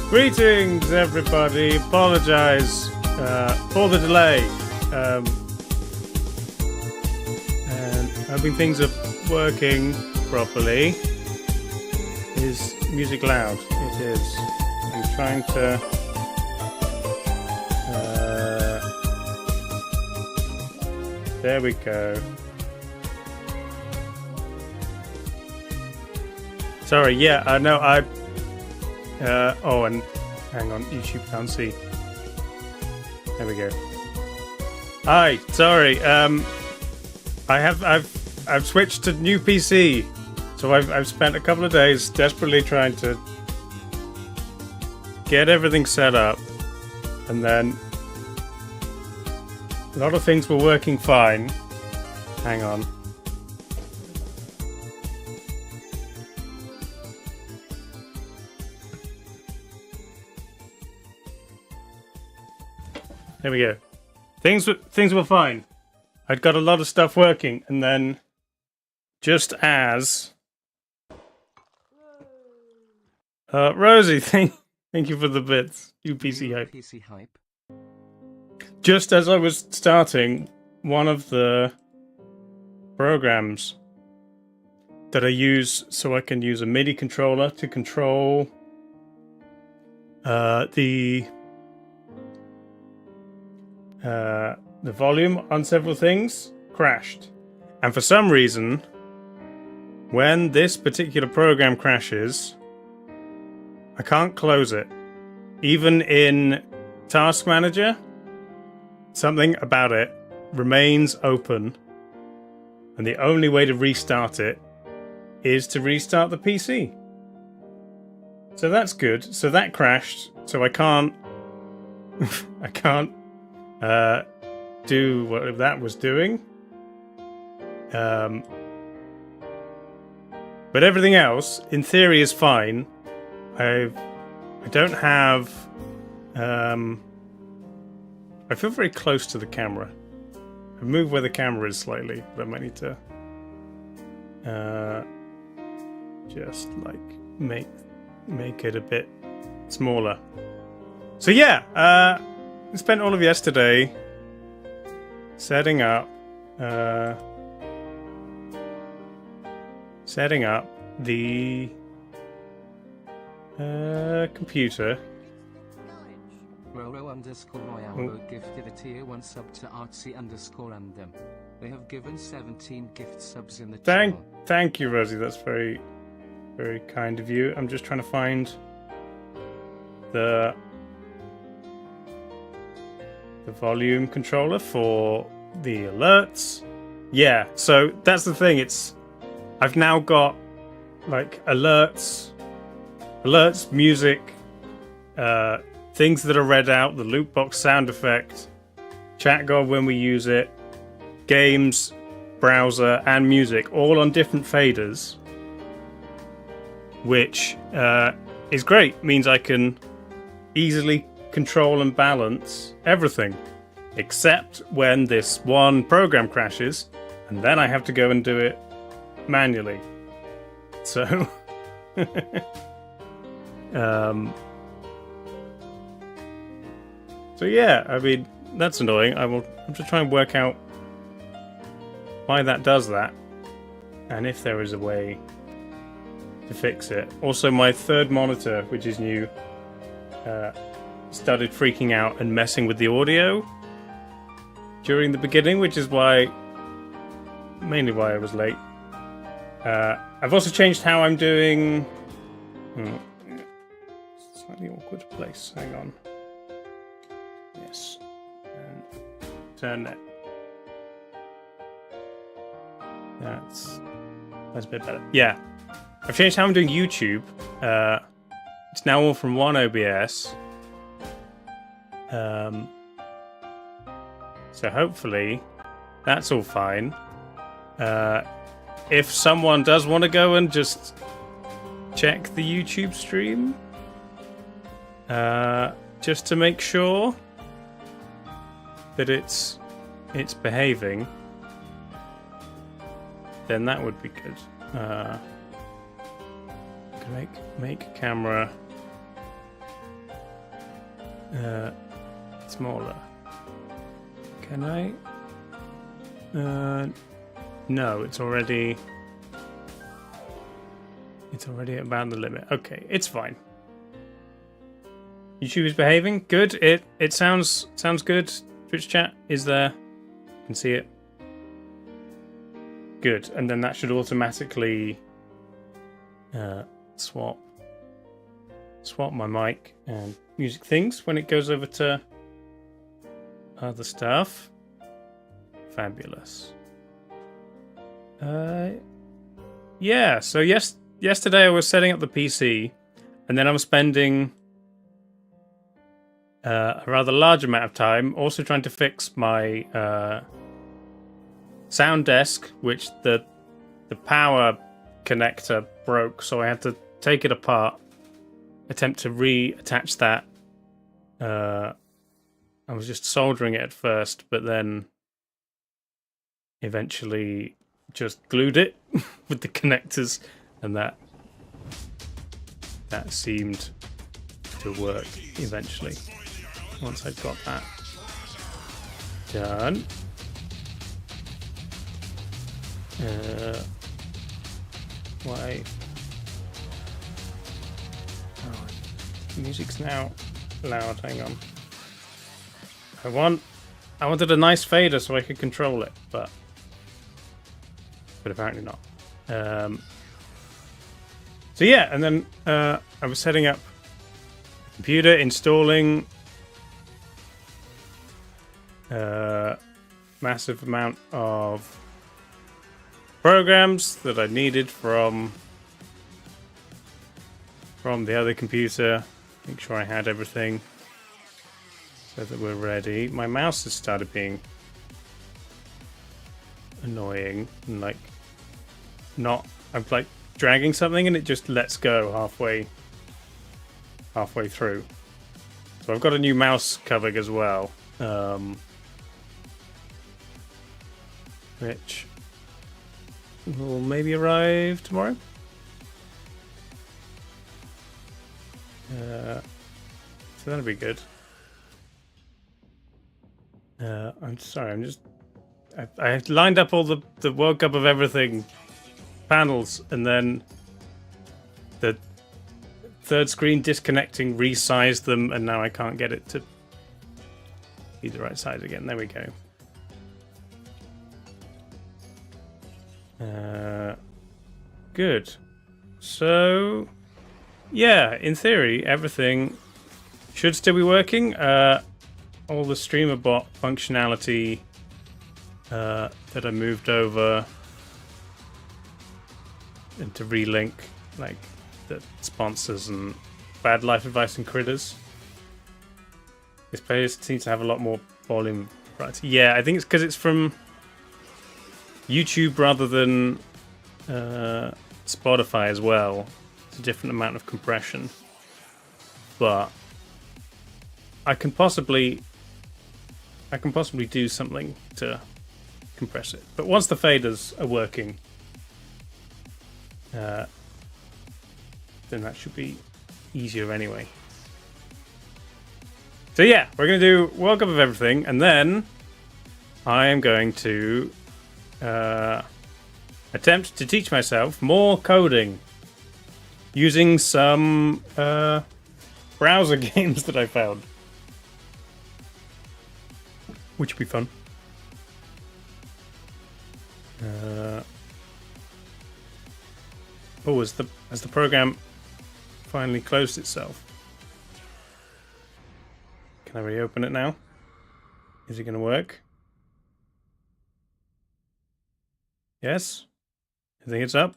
Greetings, everybody. Apologise for the delay. And hoping things are working properly. Is music loud? It is. I'm trying to. There we go. Sorry, yeah, I know. And hang on, YouTube can't see. There we go. Hi, sorry. I've switched to new PC, so I've spent a couple of days desperately trying to get everything set up, and then a lot of things were working fine. Hang on. There we go. Things were fine. I'd got a lot of stuff working, and then just as Rosie, thank you for the bits. You PC hype. PC hype. Just as I was starting, one of the programs that I use so I can use a MIDI controller to control the volume on several things crashed. And for some reason, when this particular program crashes, I can't close it. Even in Task Manager, something about it remains open. And the only way to restart it is to restart the PC. So that's good. So that crashed. So I can't I can't do what that was doing. But everything else, in theory, is fine. I don't have. I feel very close to the camera. I've moved where the camera is slightly, but I might need to just like make it a bit smaller. So yeah, I spent all of yesterday setting up the computer. Roro_Royalbo gifted a tier 1 sub to Artsy_and them. They have given 17 gift subs in the channel. Thank you, Rosie. That's very, very kind of you. I'm just trying to find the volume controller for the alerts. Yeah, so that's the thing. I've now got like alerts, music, things that are read out, the loot box sound effect, chat guard when we use it, games, browser, and music, all on different faders, which is great. Means I can easily control and balance everything, except when this one program crashes, and then I have to go and do it manually. So so yeah, I mean, that's annoying. I'm just trying to work out why that does that, and if there is a way to fix it. Also, my third monitor, which is new, started freaking out and messing with the audio during the beginning, which is mainly why I was late. I've also changed how I'm doing. Slightly awkward place. Hang on. Yes. And turn that. That's a bit better. Yeah. I've changed how I'm doing YouTube. It's now all from one OBS. So hopefully that's all fine. If someone does want to go and just check the YouTube stream, just to make sure that it's behaving, then that would be good. Make camera Smaller. Can I? No, it's already about the limit. Okay, it's fine. YouTube is behaving. Good. It sounds good. Twitch chat is there. You can see it. Good. And then that should automatically swap my mic and music things when it goes over to other stuff. Fabulous. Yeah, so yesterday I was setting up the PC, and then I was spending a rather large amount of time also trying to fix my sound desk, which the power connector broke, so I had to take it apart, attempt to reattach that. I was just soldering it at first, but then eventually just glued it with the connectors, and that seemed to work eventually once I'd got that done. Why? Oh, music's now loud. Hang on. I wanted a nice fader so I could control it, but apparently not. So yeah, and then I was setting up the computer, installing massive amount of programs that I needed from the other computer. Make sure I had everything so that we're ready. My mouse has started being annoying and like I'm like dragging something and it just lets go halfway through. So I've got a new mouse cover as well, which will maybe arrive tomorrow. So that'll be good. I'm sorry, I lined up all the World Cup of everything panels, and then the third screen disconnecting resized them, and now I can't get it to be the right size again. There we go. Good. So yeah, in theory everything should still be working. All the streamer bot functionality that I moved over and to relink, like the sponsors and Bad Life Advice and Critters. This playlist seems to have a lot more volume. Right? Yeah, I think it's because it's from YouTube rather than Spotify as well. It's a different amount of compression, but I can possibly do something to compress it. But once the faders are working, then that should be easier anyway. So yeah, we're going to do World Cup of everything, and then I am going to attempt to teach myself more coding using some browser games that I found, which would be fun. Has the program finally closed itself? Can I reopen it now? Is it going to work? Yes? I think it's up.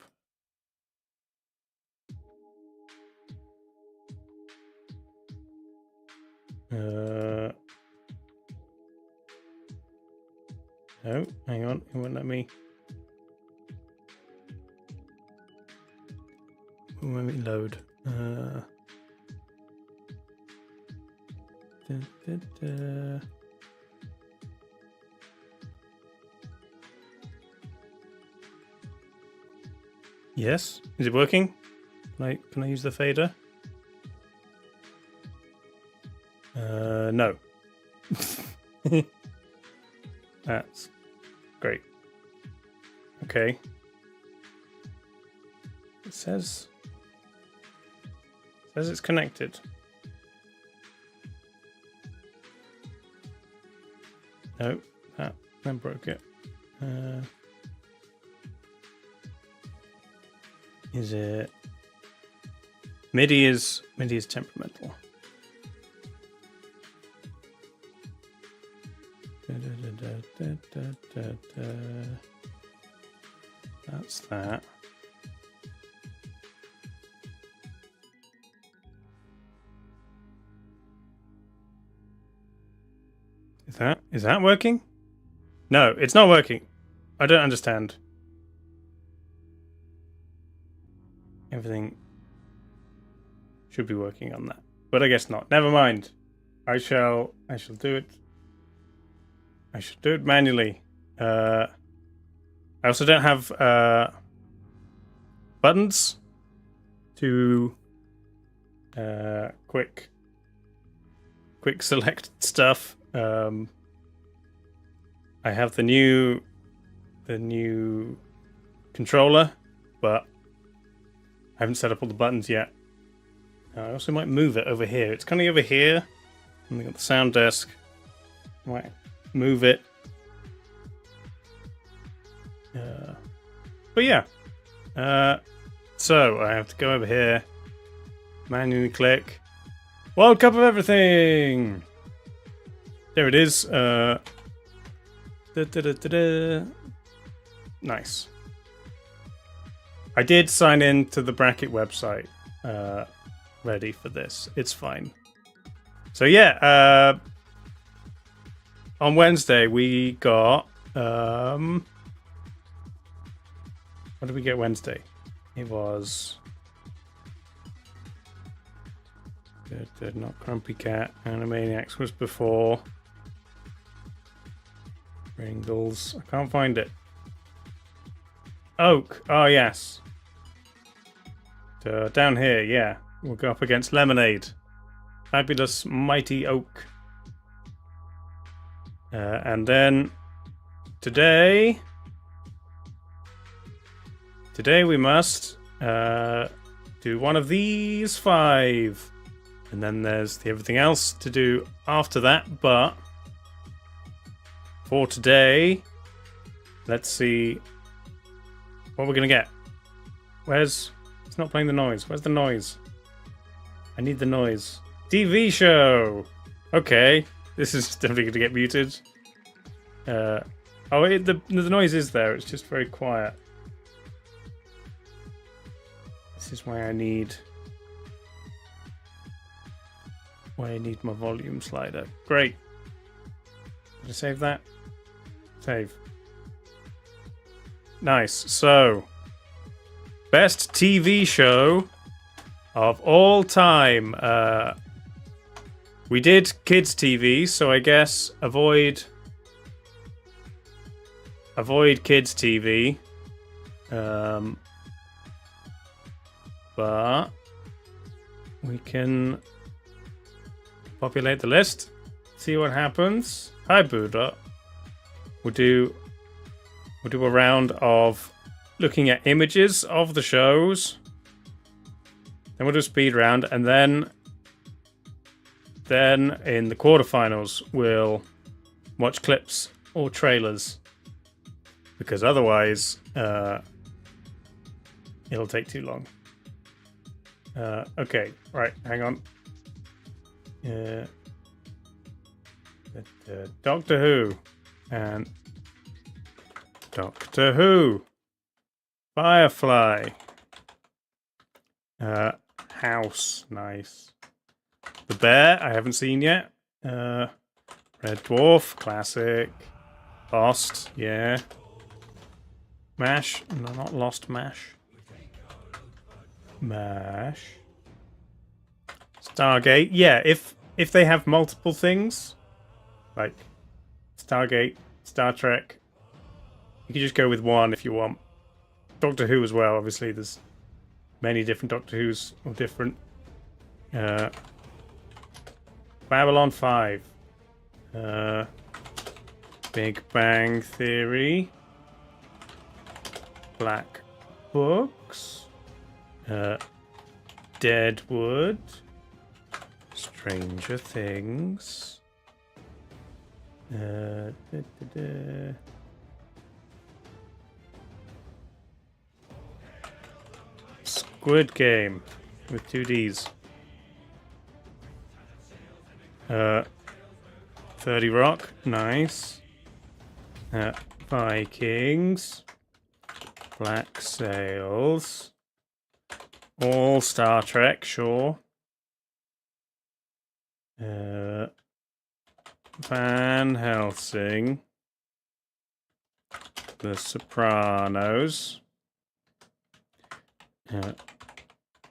No, hang on. It won't let me. It won't let me load. Yes? Is it working? Can I use the fader? No. That's great. Okay. It says it's connected. No, that broke it. Is it MIDI is temperamental. That's that. Is that working? No, it's not working. I don't understand. Everything should be working on that, but I guess not. Never mind. I shall do it. I should do it manually. I also don't have buttons to quick select stuff. I have the new controller, but I haven't set up all the buttons yet. I also might move it over here. It's kind of over here. And we got the sound desk. Might move it. But yeah. So I have to go over here. Manually click. World Cup of everything. There it is. Nice. I did sign in to the Bracket website. Ready for this. It's fine. So yeah, on Wednesday we got what did we get Wednesday? It was not Grumpy Cat. Animaniacs was before. Pringles. I can't find it. Oak. Oh yes. Down here, yeah. We'll go up against Lemonade. Fabulous Mighty Oak. And then today we must do one of these 5. And then there's everything else to do after that, but for today, let's see what we're gonna get. It's not playing the noise. Where's the noise? I need the noise. TV show! Okay, this is definitely going to get muted. The noise is there, it's just very quiet. This is why I need my volume slider. Great. Did I save that? Save. Nice. So, best TV show of all time. We did kids TV, so I guess avoid kids TV. But we can populate the list, see what happens. Hi Buddha. We'll do a round of looking at images of the shows. Then we'll do a speed round, and then in the quarterfinals we'll watch clips or trailers, because otherwise it'll take too long. Okay, right, hang on. Doctor Who and Doctor Who, Firefly, House, nice. The Bear, I haven't seen yet. Red Dwarf, classic. Lost, yeah. MASH, no, not Lost, MASH. MASH. Stargate, yeah. If they have multiple things, like Stargate, Star Trek, you can just go with one if you want. Doctor Who as well, obviously there's many different Doctor Who's or different Babylon 5. Big Bang Theory. Black Books. Deadwood. Stranger Things. Squid Game with 2 Ds. 30 Rock, nice. Vikings. Black Sails. All Star Trek, sure. Van Helsing. The Sopranos.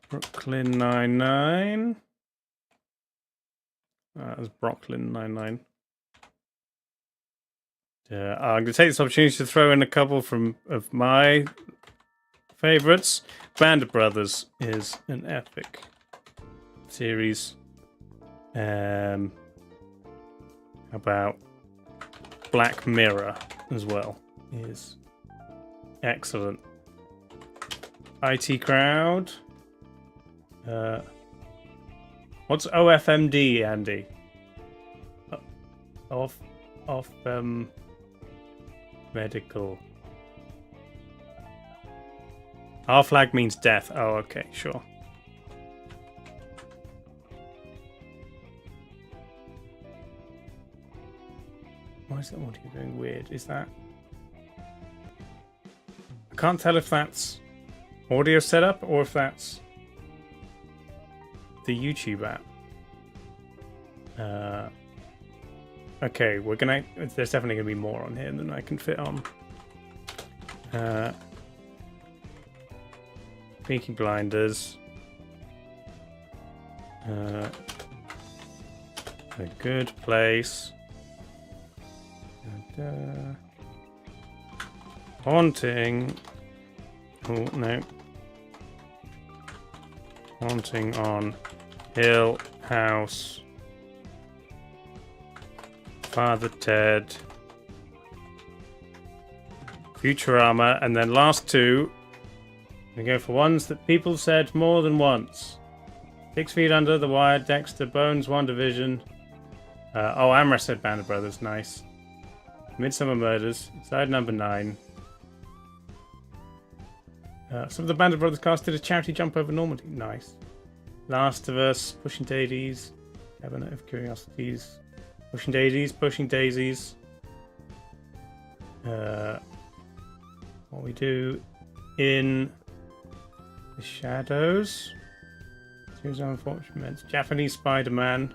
Brooklyn Nine-Nine. That was Brooklyn Nine-Nine. I'm going to take this opportunity to throw in a couple of my favorites. Band of Brothers is an epic series. How about Black Mirror as well? Is excellent. IT Crowd. What's OFMD, Andy? Off medical. Our flag means death. Oh, okay, sure. Why is that audio going weird? Is that... I can't tell if that's audio setup or if that's the YouTube app. Okay, there's definitely gonna be more on here than I can fit on. Peaky Blinders. A Good Place. And, Haunting. Oh no. Haunting on Hill House. Father Ted. Futurama, and then last two. We go for ones that people said more than once. 6 Feet Under, The Wire, Dexter, Bones, WandaVision. Amra said Band of Brothers, nice. Midsummer Murders, Side Number 9. Some of the Band of Brothers cast did a charity jump over Normandy, nice. Last of Us, Pushing Daisies, Cabinet of Curiosities, Pushing Daisies. What we do in the Shadows. Series of Unfortunate Events. Japanese Spider-Man.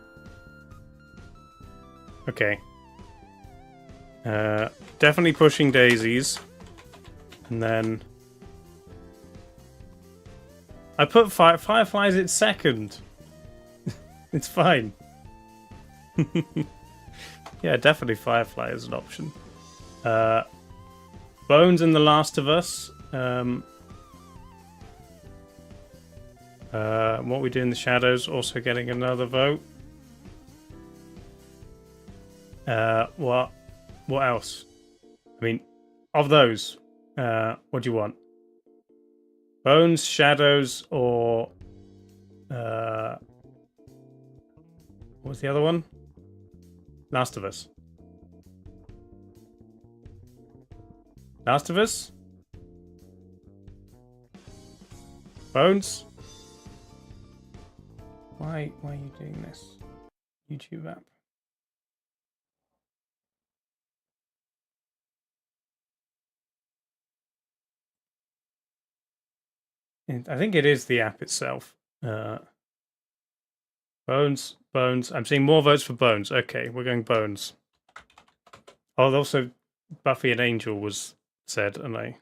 Okay. Definitely Pushing Daisies. And then I put Fireflies at second. It's fine. Yeah, definitely Firefly is an option. Bones and The Last of Us. What We Do in the Shadows also getting another vote. What else? I mean, of those, what do you want? Bones, Shadows, or what was the other one? Last of Us. Last of Us? Bones? Why are you doing this? YouTube app. I think it is the app itself. Bones. I'm seeing more votes for Bones. Okay, we're going Bones. Oh, also Buffy and Angel was said, and I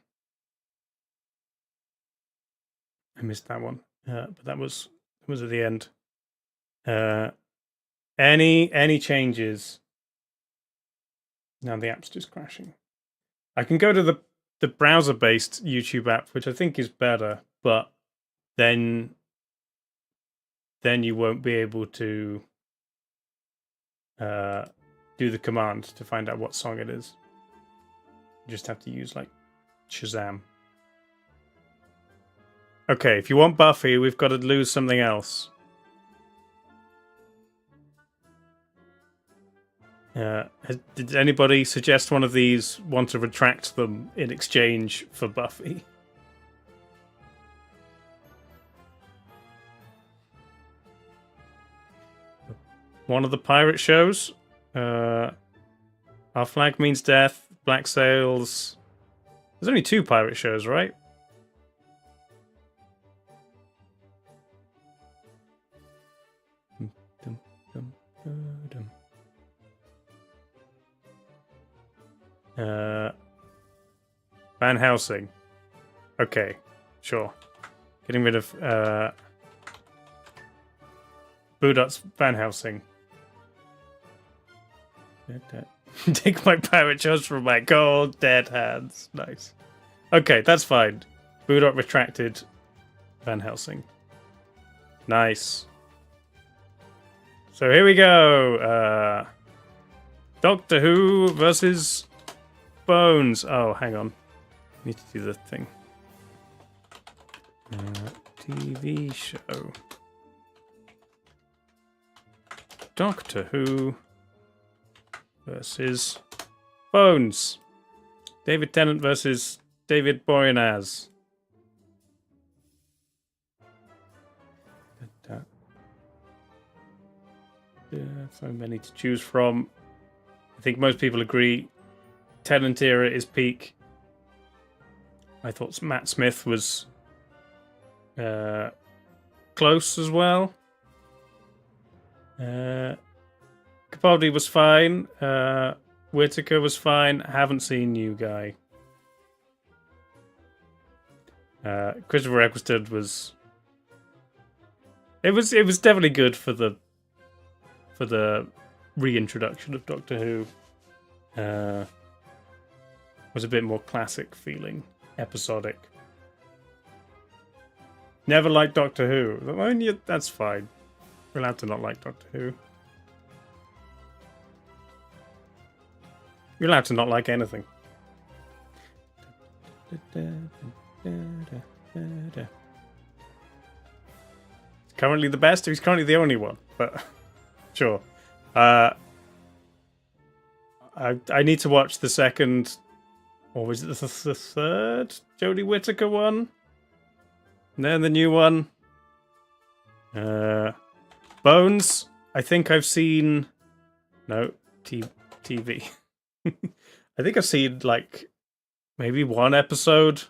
missed that one. But that was at the end. Any changes? Now the app's just crashing. I can go to the browser-based YouTube app, which I think is better, but then you won't be able to do the command to find out what song it is. You just have to use like Shazam. Okay, if you want Buffy, we've got to lose something else. Did anybody suggest one of these, want to retract them in exchange for Buffy? One of the pirate shows. Our Flag Means Death, Black Sails. There's only 2 pirate shows, right? Van Helsing. Okay, sure. Getting rid of Budot's Van Helsing. Take my pirate shows from my cold dead hands. Nice. Okay, that's fine. Budot retracted Van Helsing. Nice. So here we go. Doctor Who versus Bones. Oh, hang on. Need to do the thing. TV show. Doctor Who versus Bones. David Tennant versus David Boreanaz. So many to choose from. I think most people agree Tennant era is peak. I thought Matt Smith was close as well. Capaldi was fine. Whittaker was fine. Haven't seen New Guy. Christopher Eccleston was. It was definitely good for the reintroduction of Doctor Who. Was a bit more classic feeling, episodic. Never liked Doctor Who. I mean, that's fine. We're allowed to not like Doctor Who. You're allowed to not like anything. He's currently the best. He's currently the only one, but sure. I need to watch the second, or was it the third Jodie Whittaker one? And then the new one. Bones. I think I've seen. No, TV. I think I've seen like maybe one episode.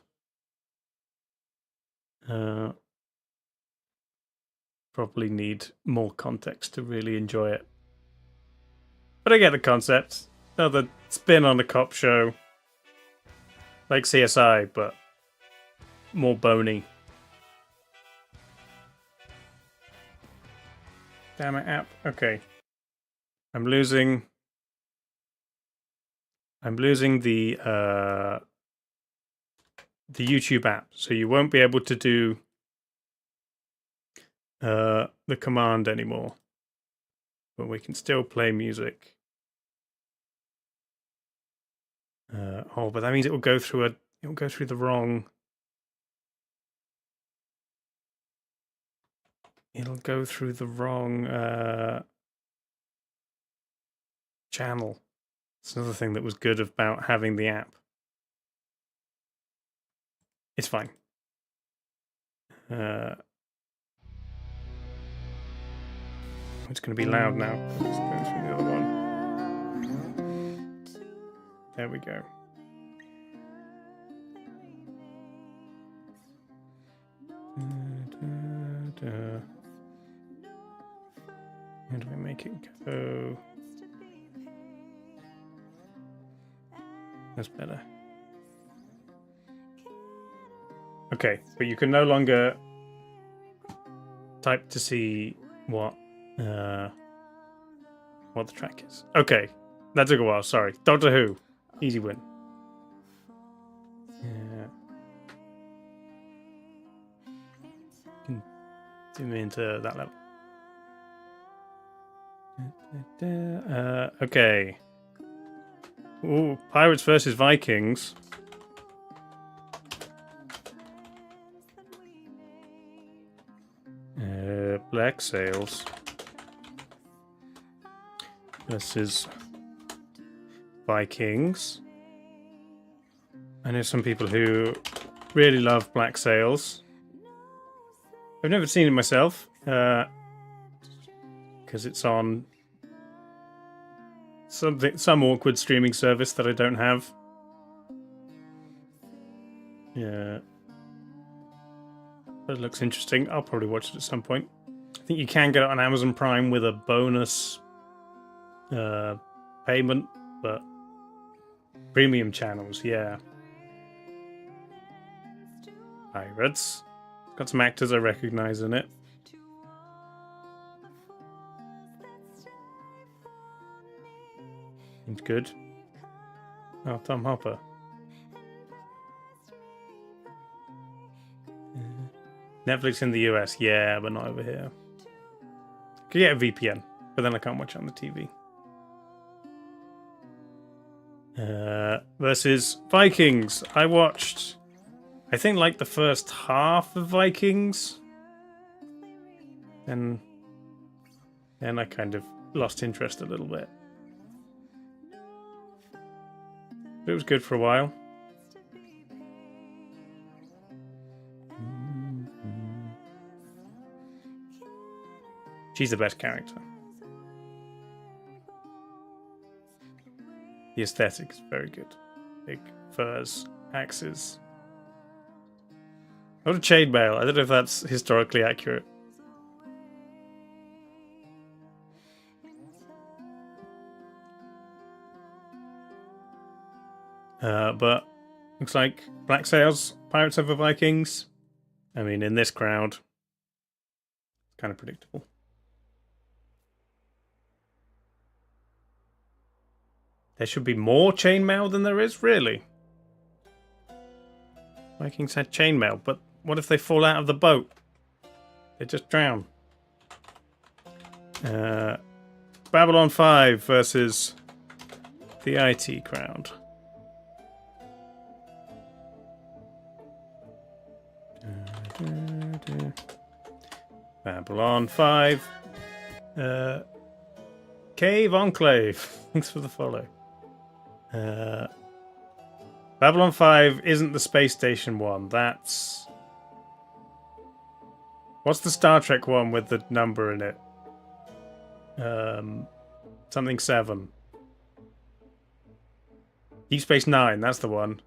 Probably need more context to really enjoy it. But I get the concept. Another spin on the cop show. Like CSI, but more bony. Damn it, app. Okay. I'm losing the YouTube app, so you won't be able to do the command anymore. But we can still play music. But that means it will go through the wrong. It'll go through the wrong channel. It's another thing that was good about having the app. It's fine. It's going to be loud now. Let's go through the other one. There we go. How do I make it go? That's better. Okay, but you can no longer type to see what the track is. Okay, that took a while. Sorry. Doctor Who, easy win. Yeah. Can zoom into that level. Okay. Ooh, Pirates versus Vikings. Black Sails versus Vikings. I know some people who really love Black Sails. I've never seen it myself, because it's on some awkward streaming service that I don't have. Yeah. But it looks interesting. I'll probably watch it at some point. I think you can get it on Amazon Prime with a bonus payment, but premium channels, yeah. Pirates. Got some actors I recognize in it. Seems good. Oh, Tom Hopper. Netflix in the US, yeah, but not over here. Could get a VPN, but then I can't watch it on the TV. Versus Vikings. I watched, I think, like the first half of Vikings. And then I kind of lost interest a little bit. But it was good for a while. She's the best character. The aesthetic is very good. Big furs, axes. A lot of chainmail. I don't know if that's historically accurate. But looks like Black Sails, Pirates over Vikings. I mean, in this crowd, it's kind of predictable. There should be more chainmail than there is, really. Vikings had chainmail, but what if they fall out of the boat? They just drown. Babylon 5 versus the IT crowd. Babylon 5. Cave Enclave. Thanks for the follow. Babylon 5 isn't the space station one. That's... What's the Star Trek one with the number in it? Something 7. Deep Space Nine, that's the one.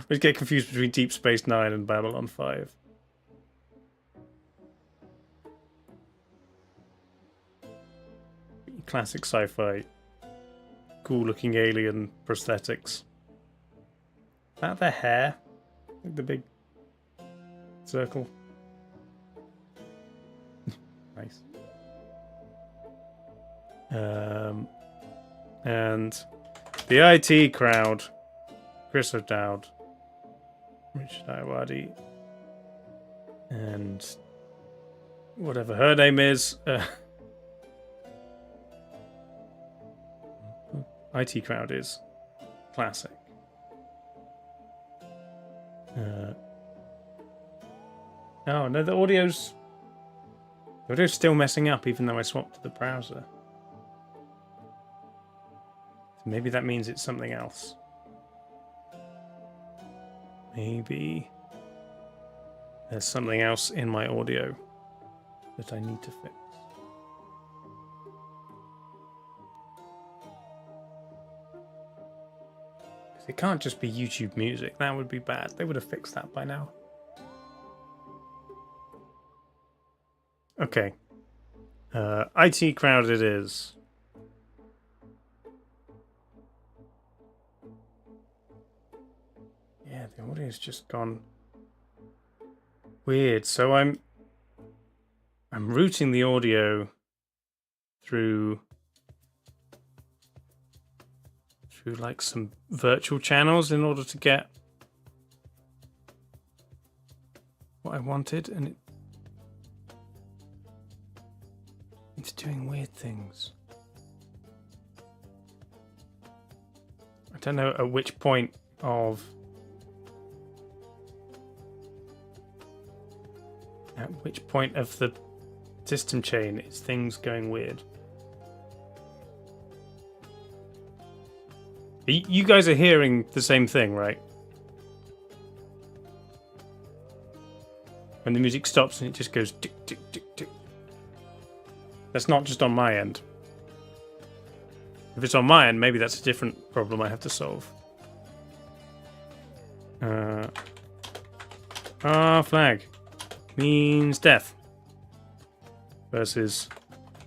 We get confused between Deep Space Nine and Babylon 5. Classic sci-fi. Cool looking alien prosthetics. Is that their hair? Like the big circle. Nice. And the IT crowd. Chris O'Dowd. Richard Iwadi. And whatever her name is. IT crowd is classic. Oh no, the audio's still messing up even though I swapped to the browser. So maybe that means it's something else. Maybe there's something else in my audio that I need to fix. It can't just be YouTube music. That would be bad. They would have fixed that by now. Okay. IT crowd it is. Yeah, the audio's just gone weird. So I'm routing the audio through like some virtual channels in order to get what I wanted, and It's doing weird things. I don't know at which point of... At which point of the system chain is things going weird. You guys are hearing the same thing, right? When the music stops and it just goes tick, tick, tick, tick. That's not just on my end. If it's on my end, maybe that's a different problem I have to solve. Flag means death. Versus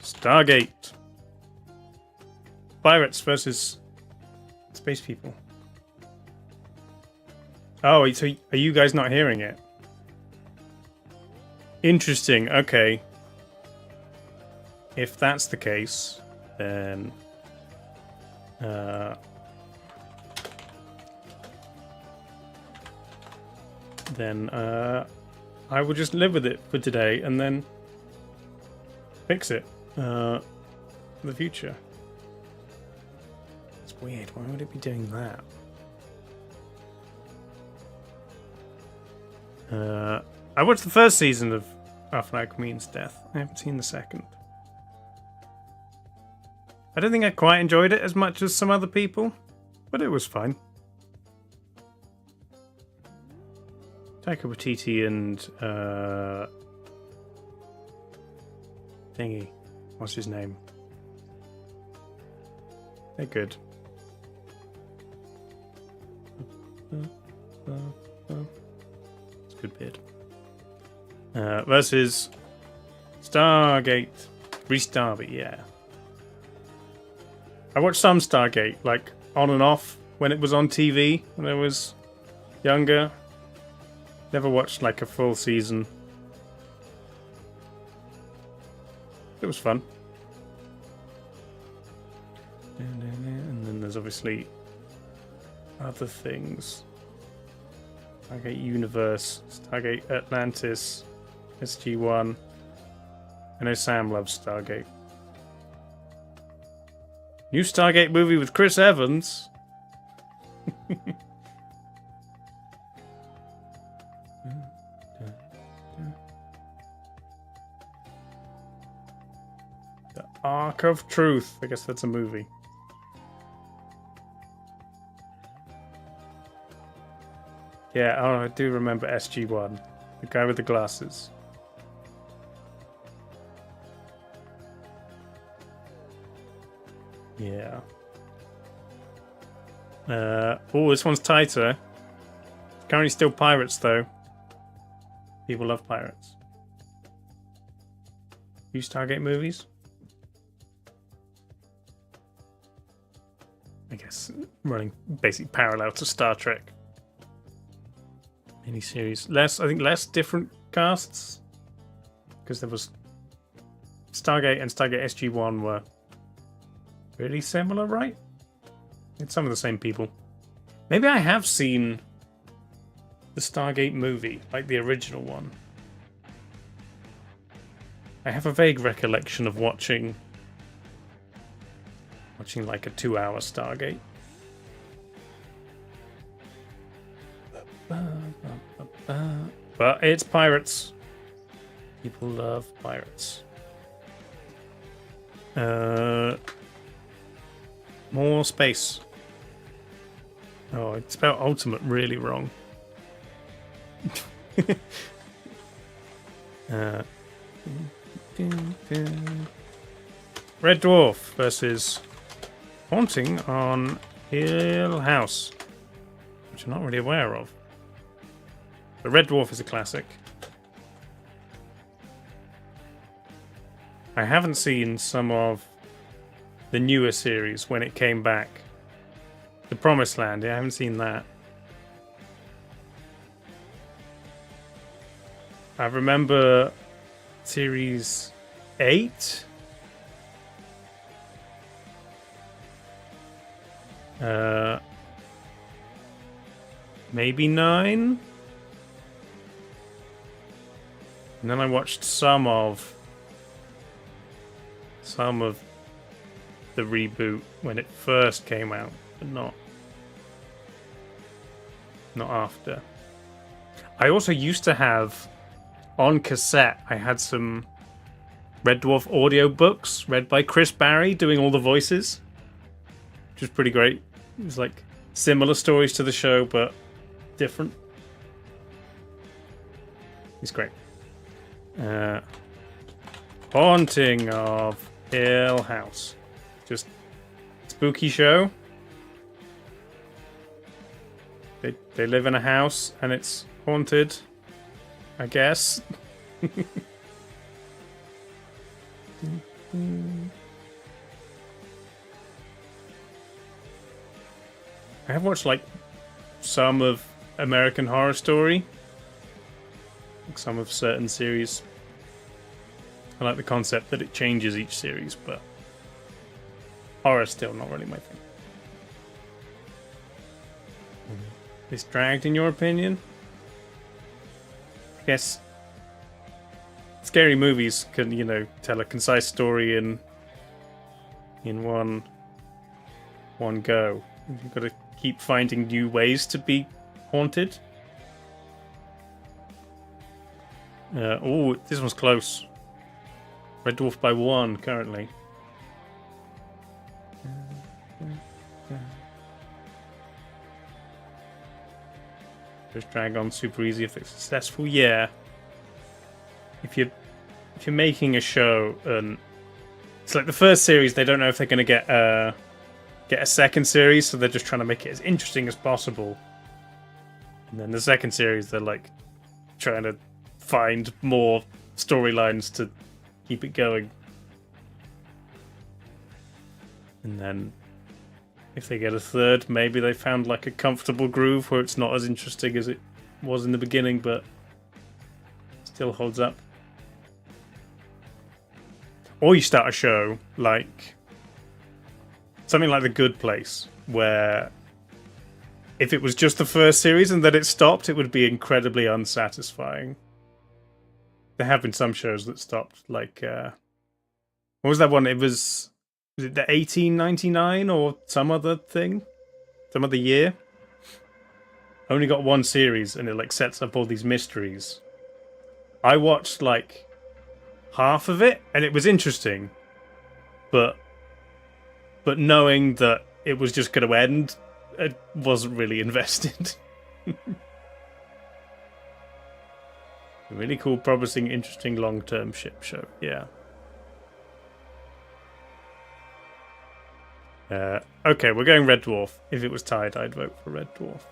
Stargate. Pirates versus space people. Oh, so are you guys not hearing it? Interesting, okay. If that's the case, then... I will just live with it for today and then fix it for the future. It's weird. Why would it be doing that? I watched the first season of Our Flag Means Death. I haven't seen the second. I don't think I quite enjoyed it as much as some other people, but it was fine. Taika Waititi and thingy, what's his name? They're good. It's a good bit. Versus Stargate. Reese Darby, yeah. I watched some Stargate, like on and off when it was on TV when I was younger. Never watched like a full season. It was fun. And then there's obviously other things. Stargate Universe, Stargate Atlantis, SG-1. I know Sam loves Stargate. New Stargate movie with Chris Evans. The Ark of Truth. I guess that's a movie. Yeah, oh, I do remember SG-1. The guy with the glasses. Yeah. Oh, this one's tighter. It's currently still pirates, though. People love pirates. New Stargate movies? I guess running basically parallel to Star Trek. Miniseries. I think less different casts. Because there was Stargate and Stargate SG-1 were really similar, right? It's some of the same people. Maybe I have seen the Stargate movie, like the original one. I have a vague recollection of watching like a 2-hour Stargate. But it's pirates. People love pirates. More space. Oh, it spelled ultimate really wrong. Red Dwarf versus Haunting on Hill House, which I'm not really aware of. But Red Dwarf is a classic. I haven't seen some of the newer series when it came back. The Promised Land, yeah, I haven't seen that. I remember series 8. Maybe 9. And then I watched some of some of the reboot when it first came out, but not after. I also used to have on cassette. I had some Red Dwarf audio books read by Chris Barry, doing all the voices, which was pretty great. It was like similar stories to the show, but different. He's great. Haunting of Hill House. Just spooky show. They live in a house and it's haunted, I guess. I have watched like some of American Horror Story, like some of certain series. I like the concept that it changes each series, but horror's still not really my thing. This dragged, in your opinion? I guess scary movies can, you know, tell a concise story in one go. You've got to keep finding new ways to be haunted. Oh, this one's close. Red Dwarf by 1 currently. Just drag on super easy if it's successful. Yeah. If you're making a show and it's like the first series, they don't know if they're going to get a second series, so they're just trying to make it as interesting as possible. And then the second series, they're like trying to find more storylines to keep it going. And then if they get a third, maybe they found like a comfortable groove where it's not as interesting as it was in the beginning, but still holds up. Or you start a show like something like The Good Place, where if it was just the first series and then it stopped, it would be incredibly unsatisfying. There have been some shows that stopped, like what was that one? Was it the 1899 or some other thing? Some other year? Only got one series and it like sets up all these mysteries. I watched like half of it and it was interesting. But knowing that it was just going to end, I wasn't really invested. Really cool, promising, interesting long-term ship show. Yeah. Okay, we're going Red Dwarf. If it was tied, I'd vote for Red Dwarf.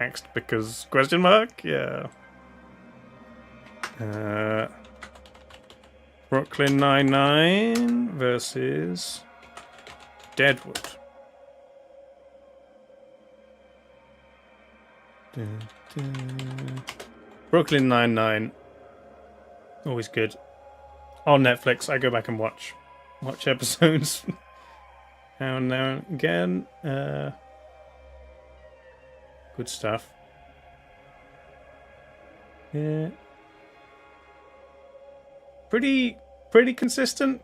Next, because question mark? Yeah. Brooklyn Nine-Nine versus Deadwood. Brooklyn Nine-Nine. Always good. On Netflix, I go back and watch episodes now and again. Good stuff. Yeah. Pretty consistent.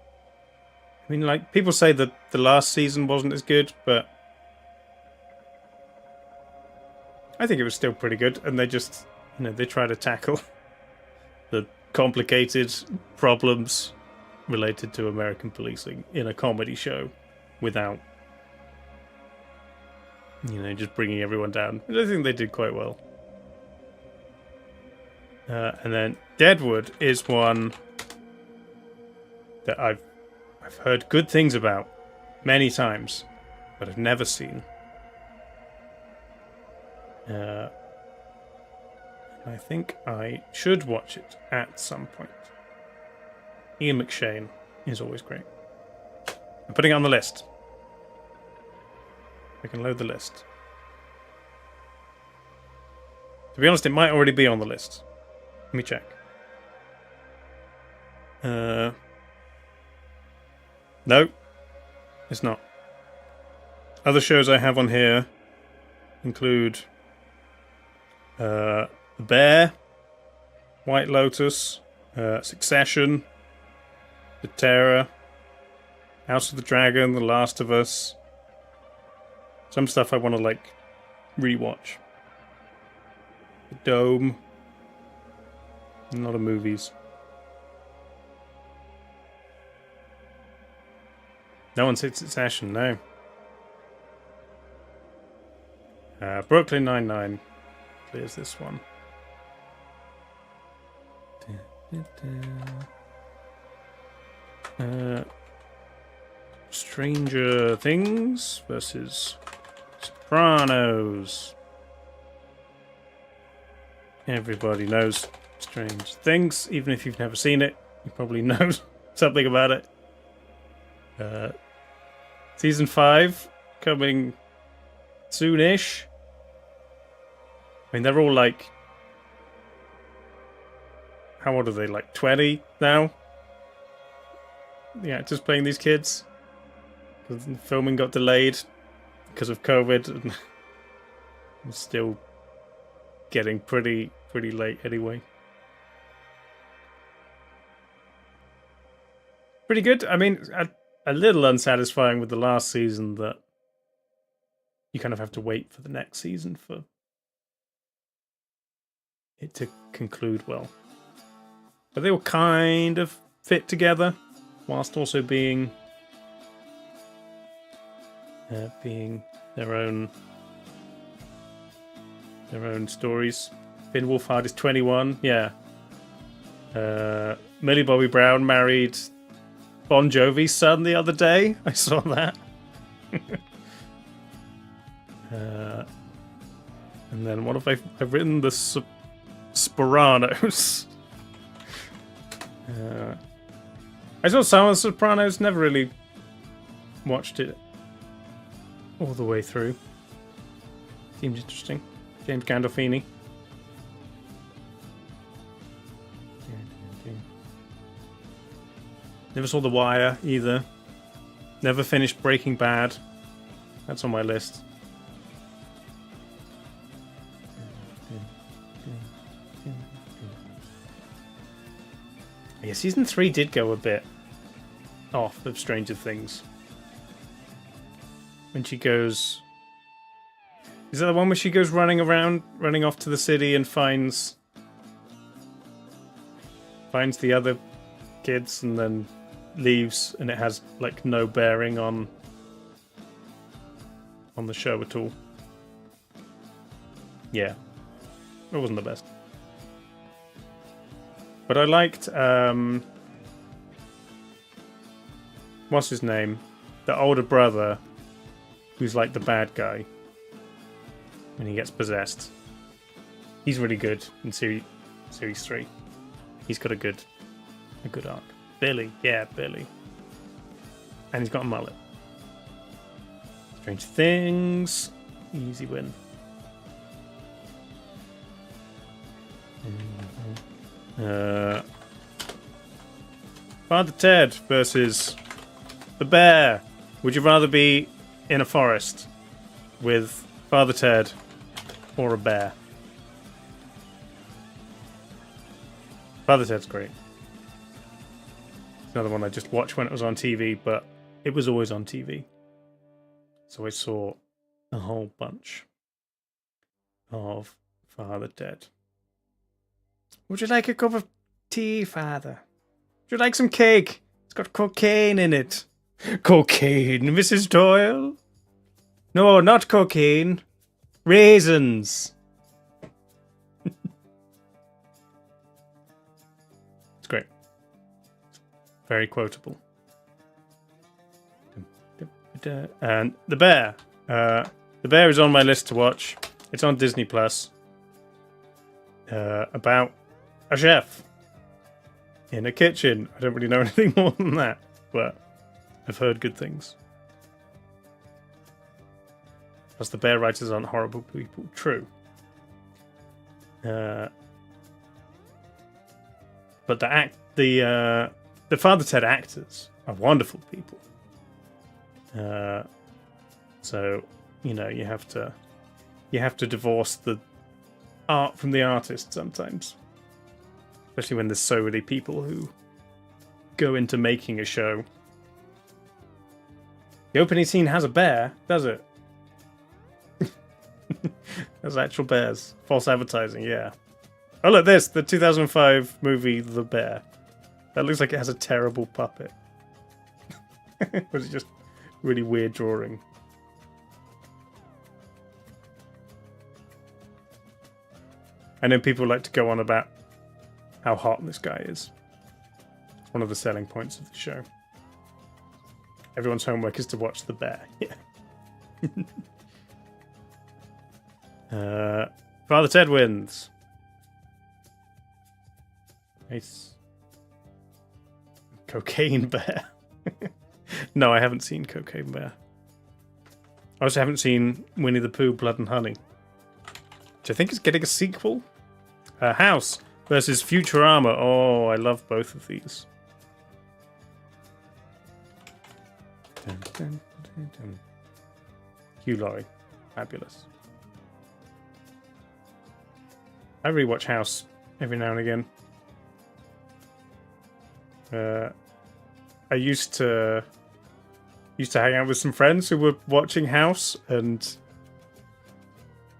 I mean, like, people say that the last season wasn't as good, but I think it was still pretty good, and they just, you know, they try to tackle the complicated problems related to American policing in a comedy show without, you know, just bringing everyone down. I think they did quite well. And then Deadwood is one that I've heard good things about many times, but I've never seen. I think I should watch it at some point. Ian McShane is always great. I'm putting it on the list. We can load the list. To be honest, it might already be on the list. Let me check. No, it's not. Other shows I have on here include The Bear, White Lotus, Succession, The Terror, House of the Dragon, The Last of Us. Some stuff I want to like rewatch. The Dome. A lot of movies. No one's hit Succession, no. Brooklyn Nine-Nine clears this one. Stranger Things versus Sopranos. Everybody knows Stranger Things. Even if you've never seen it, you probably know something about it. Season 5 coming soonish. I mean, they're all like... How old are they? Like 20 now? The actors playing these kids. The filming got delayed because of COVID. And it's still getting pretty late anyway. Pretty good. I mean, a little unsatisfying with the last season that you kind of have to wait for the next season for it to conclude well. But they were kind of fit together, whilst also being their own stories. Finn Wolfhard is 21, yeah. Millie Bobby Brown married Bon Jovi's son the other day. I saw that. And then what have I've written? The Sopranos. I saw some of The Sopranos, never really watched it all the way through. Seems interesting. James Gandolfini. Never saw The Wire either. Never finished Breaking Bad. That's on my list. Yeah, season 3 did go a bit off of Stranger Things. When she goes... Is that the one where she goes running off to the city and finds the other kids and then leaves, and it has like no bearing on the show at all? Yeah. It wasn't the best. But I liked, what's his name? The older brother, who's like the bad guy when he gets possessed. He's really good in series 3. He's got a good arc. Billy, yeah, Billy. And he's got a mullet. Strange Things, easy win. Father Ted versus the bear. Would you rather be in a forest with Father Ted or a bear? Father Ted's great. It's another one I just watched when it was on TV, but it was always on TV. So I saw a whole bunch of Father Ted. Would you like a cup of tea, Father? Would you like some cake? It's got cocaine in it. Cocaine, Mrs. Doyle? No, not cocaine. Raisins. It's great. Very quotable. And The Bear. The Bear is on my list to watch. It's on Disney Plus. About a chef in a kitchen. I don't really know anything more than that, but I've heard good things. Plus, the bear writers aren't horrible people. True. But the Father Ted actors are wonderful people. So you have to divorce the art from the artist sometimes. Especially when there's so many people who go into making a show. The opening scene has a bear, does it? There's actual bears. False advertising, yeah. Oh, look, this, the 2005 movie The Bear. That looks like it has a terrible puppet. Was it just really weird drawing? I know people like to go on about how hot this guy is. It's one of the selling points of the show. Everyone's homework is to watch The Bear. Yeah. Father Ted wins. Nice. Cocaine Bear. No, I haven't seen Cocaine Bear. I also haven't seen Winnie the Pooh, Blood and Honey. Which I think is getting a sequel. House versus Futurama. Oh, I love both of these. Dun, dun, dun, dun. Hugh Laurie. Fabulous. I rewatch House every now and again. I used to hang out with some friends who were watching House, and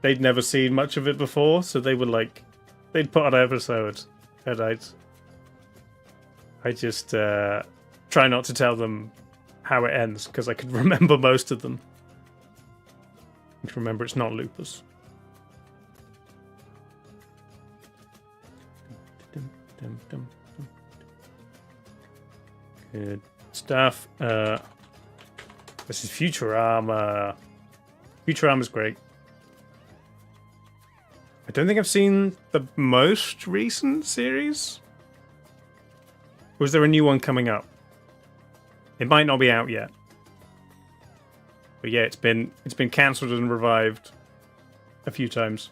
they'd never seen much of it before, so they were like, they'd put on an episode, and I just try not to tell them how it ends, because I could remember most of them. I can remember it's not lupus. Good stuff. This is Futurama. Futurama's great. I don't think I've seen the most recent series. Or is there a new one coming up? It might not be out yet. But yeah, it's been cancelled and revived a few times.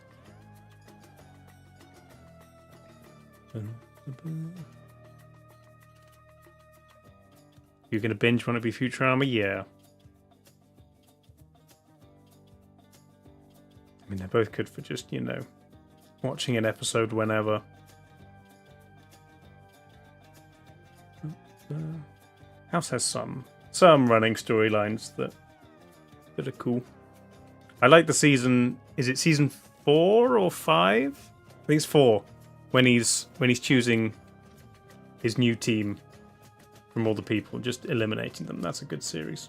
You're gonna binge want to be Futurama? Yeah. I mean, they're both good for just, you know, watching an episode whenever. House has some running storylines that are cool. I like the season. Is it season 4 or 5? I think it's 4. When he's choosing his new team from all the people, just eliminating them. That's a good series.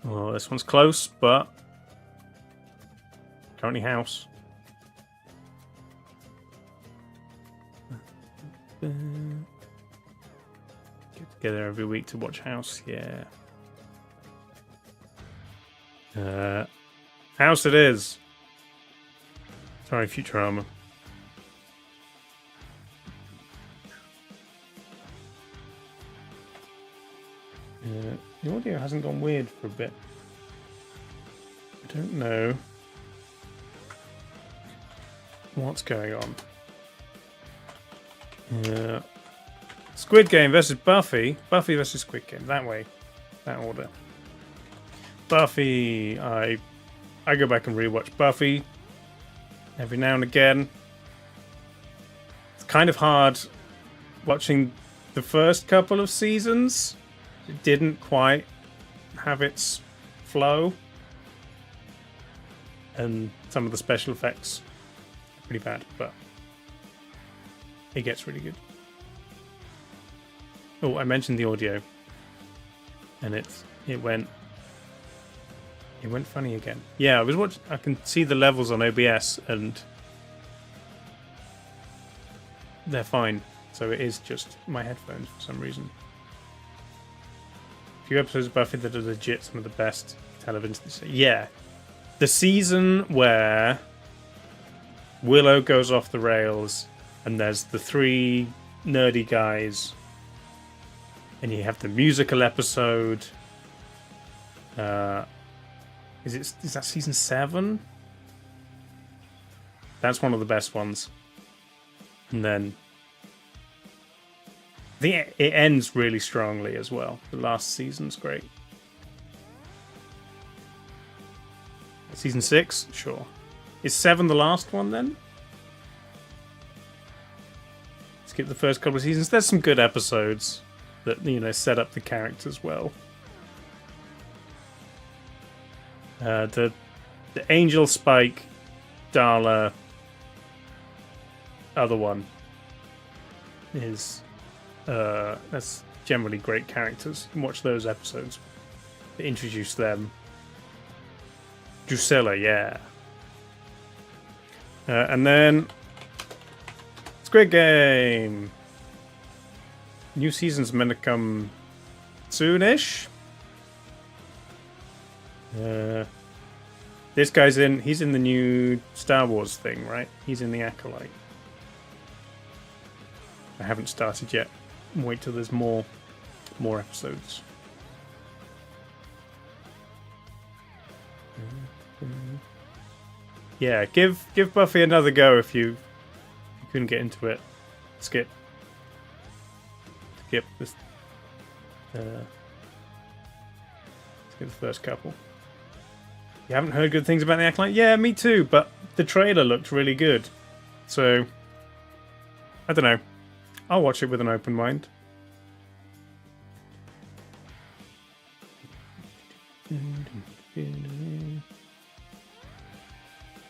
Well, this one's close, but currently House. Get together every week to watch House, yeah. House it is. Sorry, Futurama. The audio hasn't gone weird for a bit. I don't know what's going on. Squid Game versus Buffy. Buffy versus Squid Game. That way. That order. Buffy. I go back and rewatch Buffy every now and again. It's kind of hard watching the first couple of seasons. It didn't quite have its flow. And some of the special effects are pretty bad, but it gets really good. Oh, I mentioned the audio. And it went funny again. Yeah, I can see the levels on OBS and they're fine. So it is just my headphones for some reason. A few episodes of Buffy that are legit some of the best television. Yeah. The season where Willow goes off the rails and there's the 3 nerdy guys and you have the musical episode. Is that season 7? That's one of the best ones. And then it ends really strongly as well. The last season's great. Season 6? Sure. Is 7 the last one then? Skip the first couple of seasons. There's some good episodes that, you know, set up the characters well. The Angel, Spike, Darla, other one is that's generally great characters. You can watch those episodes. They introduce them. Drusilla, yeah. And then Squid Game. New season's meant to come soonish. This guy's in. He's in the new Star Wars thing, right? He's in the Acolyte. I haven't started yet. Wait till there's more episodes. Yeah, give Buffy another go if you couldn't get into it. Skip this. Skip the first couple. You haven't heard good things about the Acolyte? Yeah, me too, but the trailer looked really good. So, I don't know. I'll watch it with an open mind.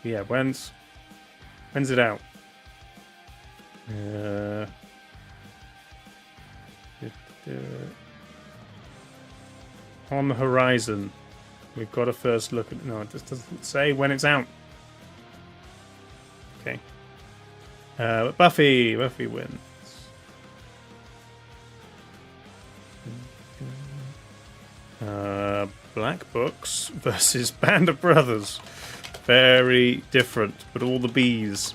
Yeah, when's it out? On the horizon. We've got a first look at... No, it just doesn't say when it's out. Okay. Buffy wins. Black Books versus Band of Brothers. Very different, but all the bees.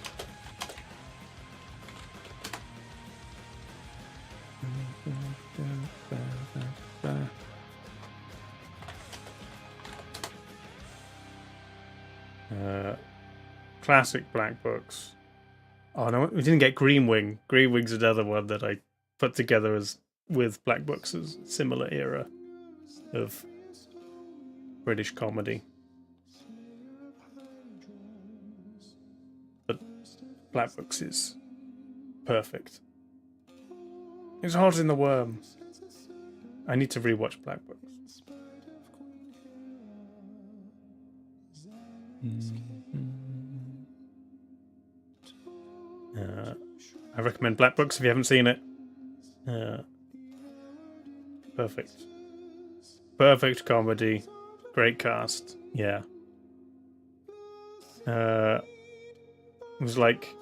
Classic Black Books. Oh no, we didn't get Greenwing. Greenwing's another one that I put together as with Black Books as a similar era of British comedy. But Black Books is perfect. It's hot in the worm. I need to rewatch Black Books. I recommend Black Books if you haven't seen it. Perfect comedy, great cast. Yeah, it was like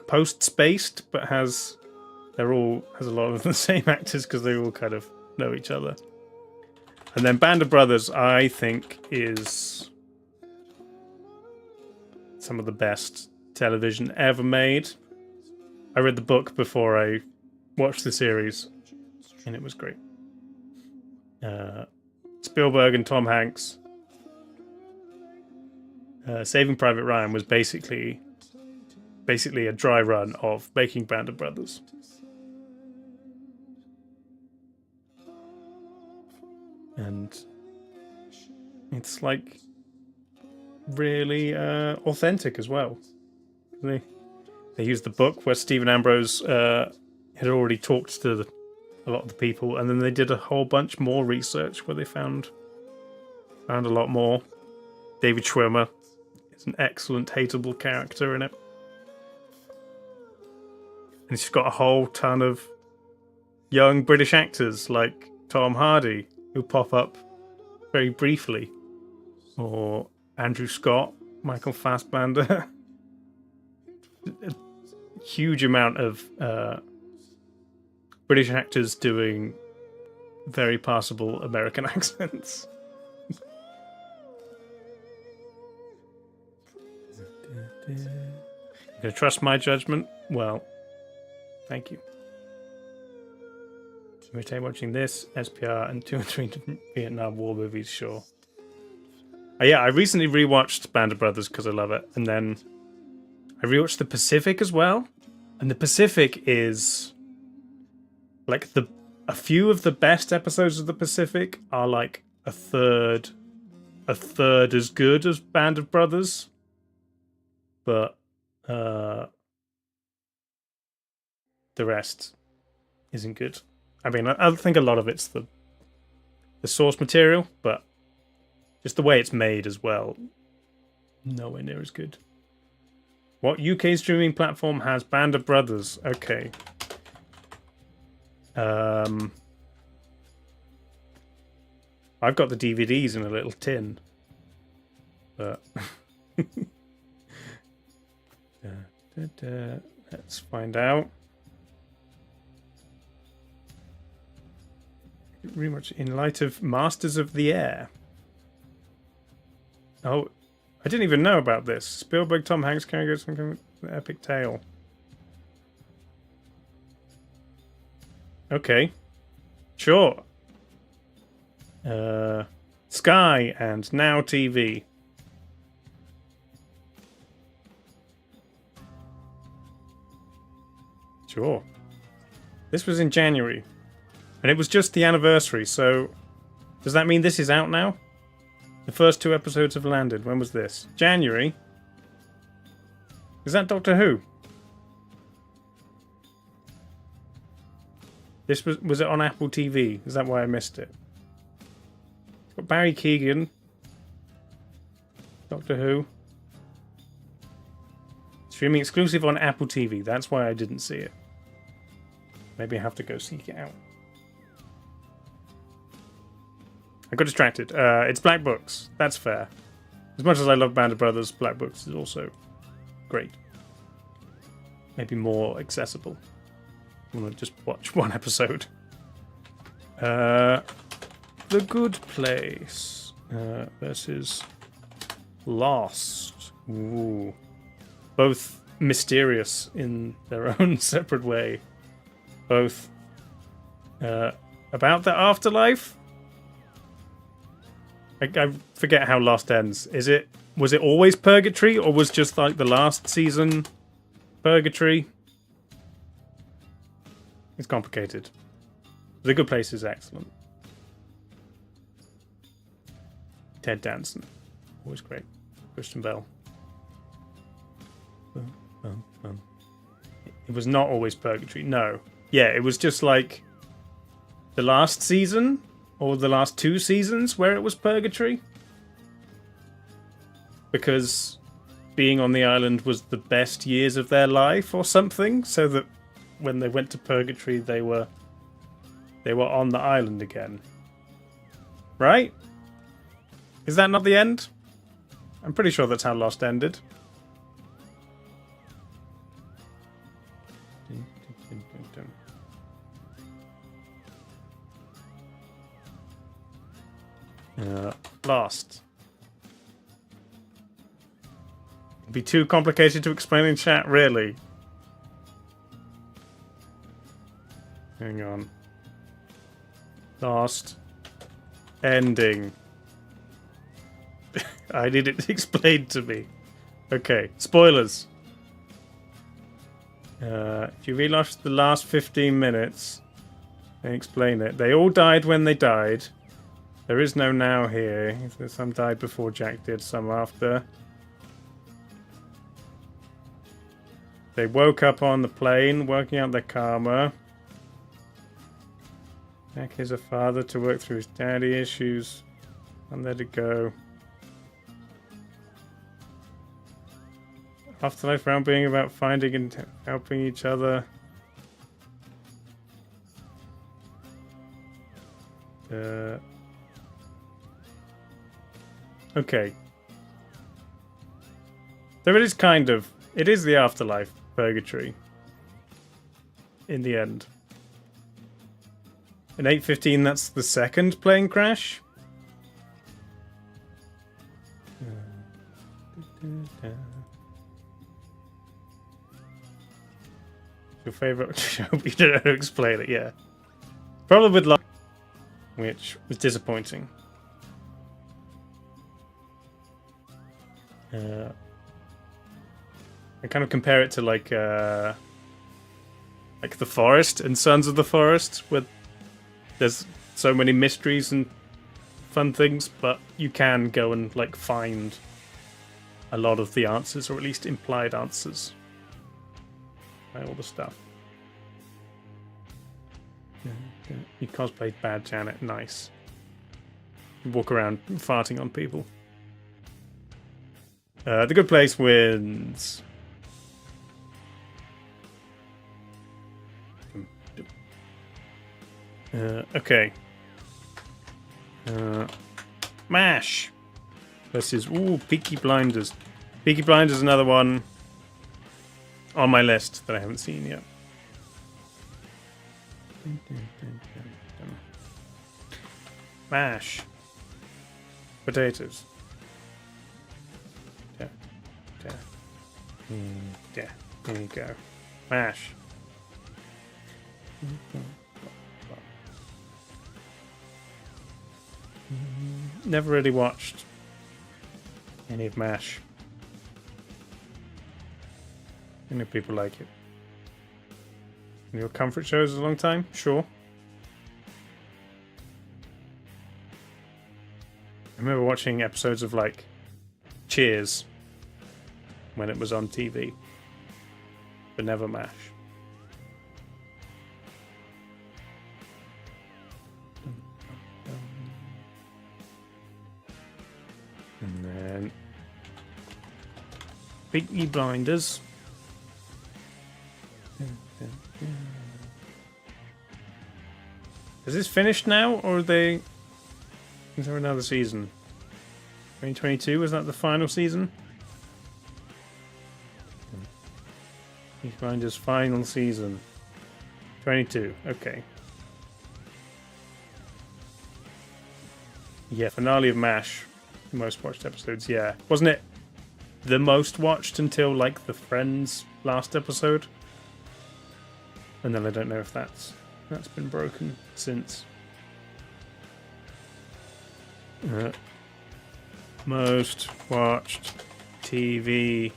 post-spaced, but has a lot of the same actors because they all kind of know each other. And then Band of Brothers, I think, is some of the best television ever made. I read the book before I watched the series, and it was great. Spielberg and Tom Hanks. Saving Private Ryan was basically a dry run of making Band of Brothers. And it's like really authentic as well. They used the book where Stephen Ambrose had already talked to a lot of the people, and then they did a whole bunch more research where they found a lot more. David Schwimmer is an excellent hateable character in it. And it's got a whole ton of young British actors like Tom Hardy who pop up very briefly, or Andrew Scott, Michael Fassbender. A huge amount of British actors doing very passable American accents. You gonna trust my judgment? Well, thank you. Retain watching this, SPR, and 2 and 3 Vietnam War movies, sure. Yeah, I recently rewatched Band of Brothers because I love it, and then I rewatched The Pacific as well. And The Pacific is like a few of the best episodes of The Pacific are like a third a third as good as Band of Brothers, but the rest isn't good. I mean, I think a lot of it's the source material, but just the way it's made as well, nowhere near as good. What UK streaming platform has Band of Brothers? Okay. I've got the DVDs in a little tin, but let's find out. Very much in light of Masters of the Air. Oh, I didn't even know about this. Spielberg, Tom Hanks carrying some kind of epic tale. Okay. Sure. Sky and Now TV. Sure. This was in January. And it was just the anniversary, so does that mean this is out now? The first 2 episodes have landed. When was this? January? Is that Doctor Who? This was it on Apple TV? Is that why I missed it? It's got Barry Keoghan. Doctor Who. Streaming exclusive on Apple TV. That's why I didn't see it. Maybe I have to go seek it out. I got distracted. It's Black Books. That's fair. As much as I love Band of Brothers, Black Books is also great. Maybe more accessible. I want to just watch 1 episode. The Good Place versus Lost. Ooh. Both mysterious in their own separate way. Both about the afterlife. I forget how Lost ends. Was it always purgatory, or was just like the last season purgatory? It's complicated. The Good Place is excellent. Ted Danson, always great. Christian Bale. It was not always purgatory. No. Yeah, it was just like the last season. Or the last 2 seasons where it was purgatory. Because being on the island was the best years of their life or something. So that when they went to purgatory, they were on the island again. Right? Is that not the end? I'm pretty sure that's how Lost ended. Lost. It'd be too complicated to explain in chat, really. Hang on. Lost. Ending. I need it explained to me. Okay, spoilers. If you rewatch the last 15 minutes, and explain it. They all died when they died. There is no now here. Some died before Jack did, some after. They woke up on the plane, working out their karma. Jack is a father to work through his daddy issues. And let it go. Afterlife round being about finding and helping each other. Okay. So it is kind of... It is the afterlife, purgatory. In the end. In 8:15, that's the second plane crash. Your favorite show? You don't know how to explain it, yeah. Probably with luck, which was disappointing. I kind of compare it to like The Forest and Sons of the Forest, where there's so many mysteries and fun things, but you can go and like find a lot of the answers, or at least implied answers. All the stuff. You cosplayed Bad Janet, nice. You walk around farting on people. The Good Place wins. Okay. MASH versus Peaky Blinders. Peaky Blinders is another one on my list that I haven't seen yet. MASH. Potatoes. Yeah. There you go. MASH. Never really watched any of MASH. I know people like it. Your comfort shows a long time? Sure. I remember watching episodes of like Cheers when it was on TV, but never MASH. And then Peaky Blinders. Is this finished now, or are they? Is there another season? 2022, was that the final season? Peaky Blinders final season. 22, okay. Yeah, finale of MASH. Most watched episodes, yeah. Wasn't it the most watched until like the Friends last episode? And then I don't know if that's been broken since. Most watched TV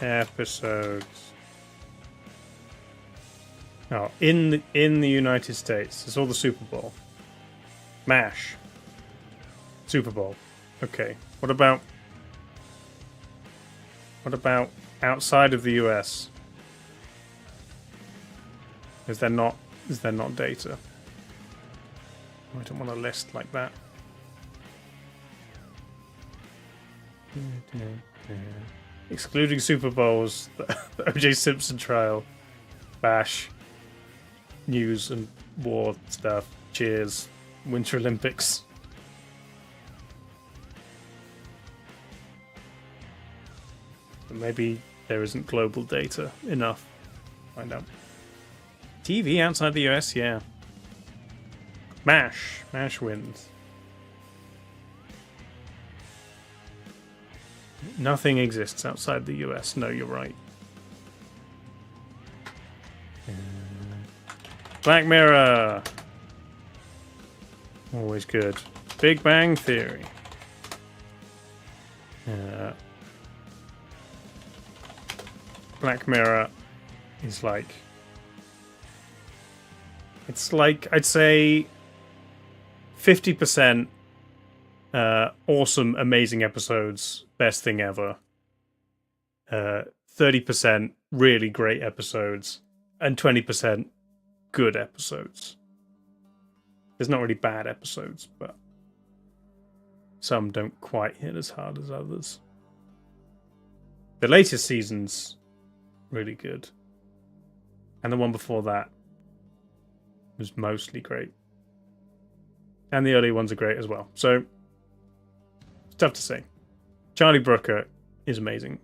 episodes. Oh, in the United States, it's all the Super Bowl. MASH. Super Bowl. Okay. What about outside of the US? Is there not data? I don't want a list like that. Excluding Super Bowls, the O.J. Simpson trial, BASH, news and war stuff, Cheers, Winter Olympics. But maybe there isn't global data enough. Find out. TV outside the US, yeah. MASH wins. Nothing exists outside the US. No, you're right. Black Mirror. Always good. Big Bang Theory. Black Mirror is like... It's like, I'd say 50% awesome, amazing episodes, best thing ever. 30% really great episodes, and 20% good episodes. There's not really bad episodes, but some don't quite hit as hard as others. The latest season's really good. And the one before that was mostly great. And the early ones are great as well. So, it's tough to say. Charlie Brooker is amazing.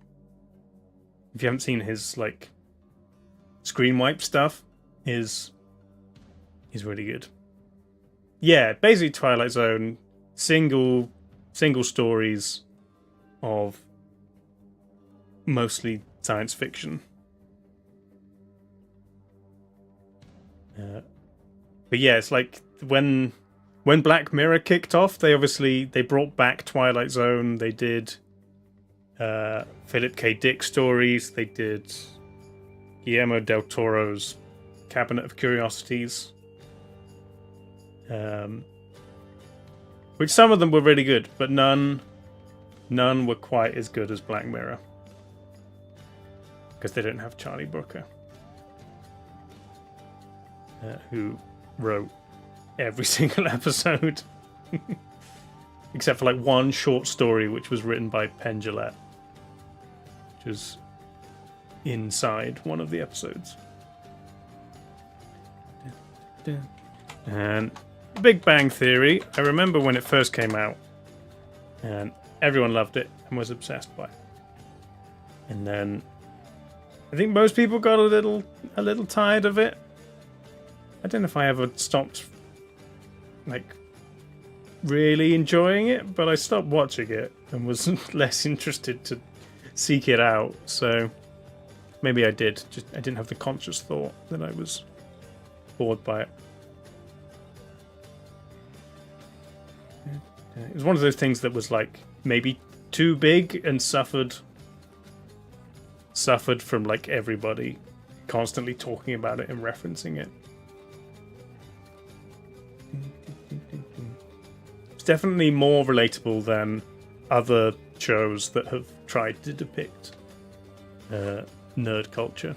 If you haven't seen his, like, screen wipe stuff, he's really good. Yeah, basically Twilight Zone, single stories of mostly science fiction. But yeah, it's like when Black Mirror kicked off, they brought back Twilight Zone. They did Philip K. Dick stories. They did Guillermo del Toro's Cabinet of Curiosities. But which some of them were really good, but none were quite as good as Black Mirror. Because they didn't have Charlie Brooker, who wrote every single episode. Except for like one short story which was written by Penn Jillette, which was inside one of the episodes. And Big Bang Theory, I remember when it first came out, and everyone loved it and was obsessed by it. And then I think most people got a little tired of it. I don't know if I ever stopped like really enjoying it, but I stopped watching it and was less interested to seek it out. So maybe I did. Just I didn't have the conscious thought that I was bored by it. It was one of those things that was like maybe too big and suffered from like everybody constantly talking about it and referencing it. It's definitely more relatable than other shows that have tried to depict nerd culture.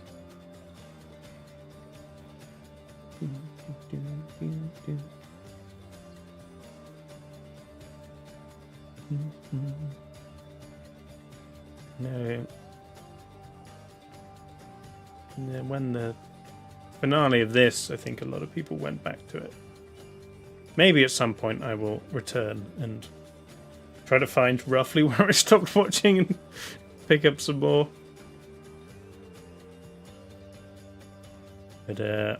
No. And then when the finale of this, I think a lot of people went back to it. Maybe at some point I will return and try to find roughly where I stopped watching and pick up some more. But I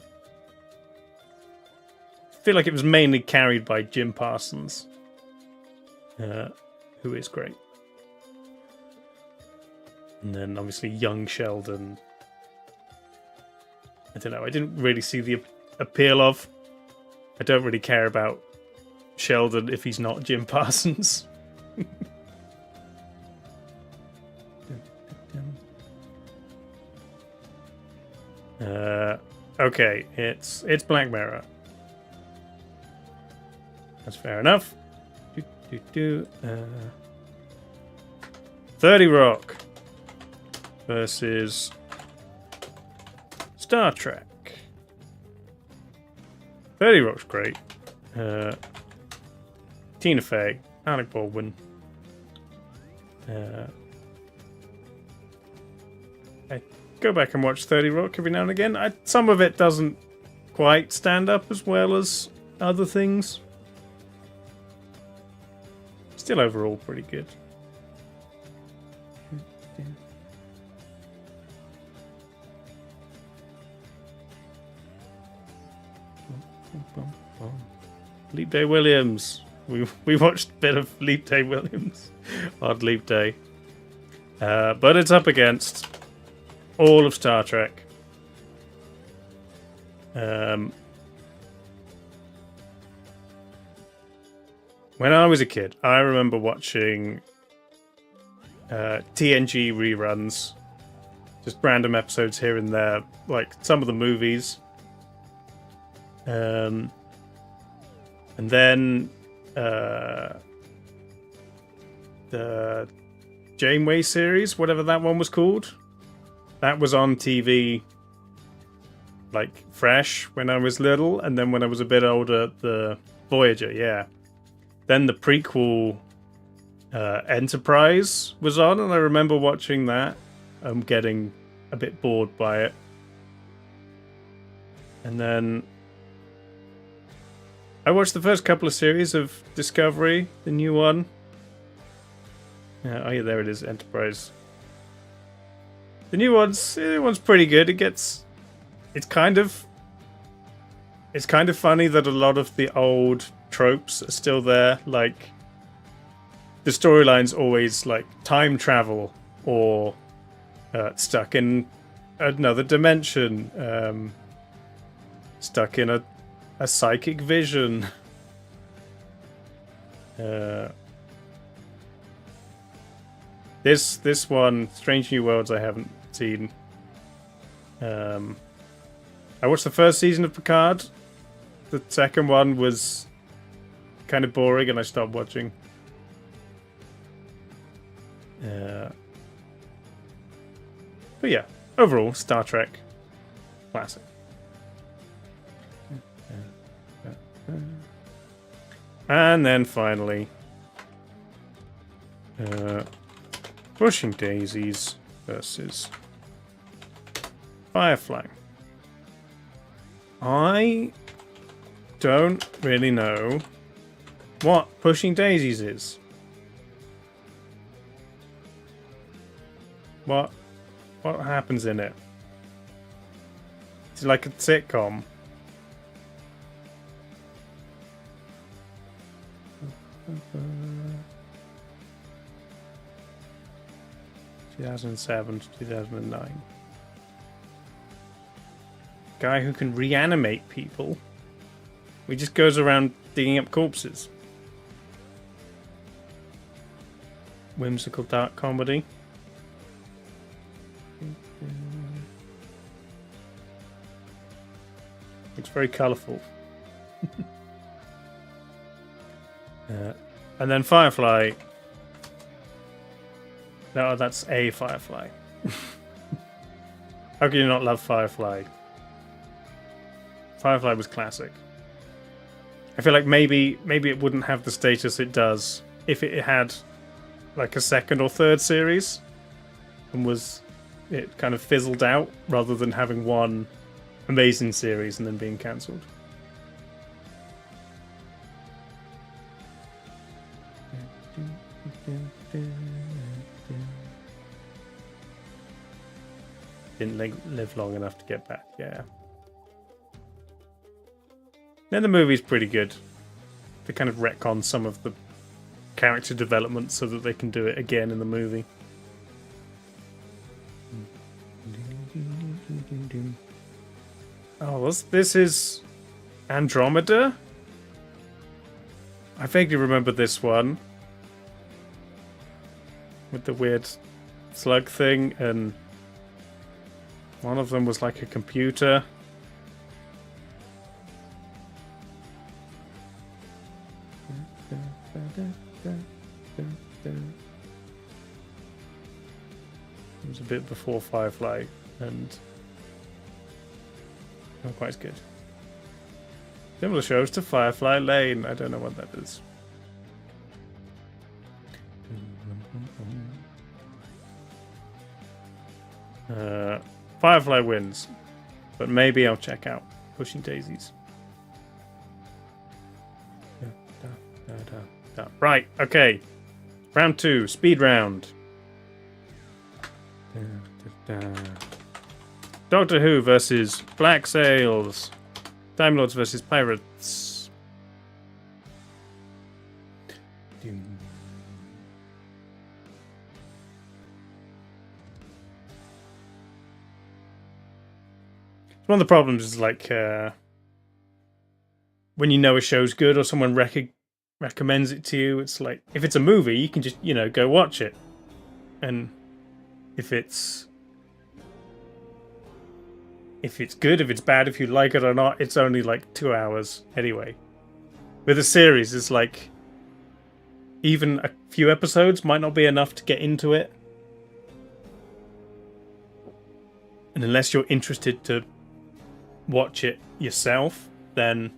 feel like it was mainly carried by Jim Parsons, who is great. And then obviously young Sheldon. I don't know, I didn't really see the appeal of. I don't really care about Sheldon if he's not Jim Parsons. Okay, it's Black Mirror. That's fair enough. 30 Rock versus Star Trek. 30 Rock's great. Tina Fey, Alec Baldwin. I go back and watch 30 Rock every now and again. Some of it doesn't quite stand up as well as other things. Still overall pretty good. Leap Day Williams. We watched a bit of Leap Day Williams. Odd Leap Day. But it's up against all of Star Trek. When I was a kid, I remember watching TNG reruns. Just random episodes here and there. Like some of the movies. And then the Janeway series, whatever that one was called, that was on TV like fresh when I was little, and then when I was a bit older, the Voyager, yeah. Then the prequel Enterprise was on, and I remember watching that. I'm getting a bit bored by it. And then I watched the first couple of series of Discovery, the new one. Oh yeah, there it is, Enterprise. The new one's pretty good. It's kind of funny that a lot of the old tropes are still there. Like the storyline's always like time travel or stuck in another dimension, stuck in a psychic vision. This one, Strange New Worlds, I haven't seen. I watched the first season of Picard. The second one was kind of boring and I stopped watching. But yeah, overall, Star Trek, classic. And then finally, Pushing Daisies versus Firefly. I don't really know what Pushing Daisies is. What happens in it? It's like a sitcom. (2007 to 2009). Guy who can reanimate people. He just goes around digging up corpses. Whimsical dark comedy. It's very colourful. And then Firefly. No, that's a Firefly. How can you not love Firefly? Firefly was classic. I feel like maybe it wouldn't have the status it does if it had like a second or third series and it kind of fizzled out rather than having one amazing series and then being cancelled. Didn't live long enough to get back, yeah. Then the movie's pretty good. They kind of retcon some of the character development so that they can do it again in the movie. Oh, this is Andromeda? I vaguely remember this one. With the weird slug thing, and one of them was like a computer. It was a bit before Firefly, and not quite as good. Similar shows to Firefly Lane. I don't know what that is. Firefly wins, but maybe I'll check out Pushing Daisies. Right, okay. Round 2, speed round. Doctor Who versus Black Sails. Time Lords versus Pirates. One of the problems is like when you know a show's good or someone recommends it to you, it's like if it's a movie, you can just go watch it, and if it's good, if it's bad, if you like it or not, it's only like 2 hours anyway. With a series, it's like even a few episodes might not be enough to get into it, and unless you're interested to watch it yourself, then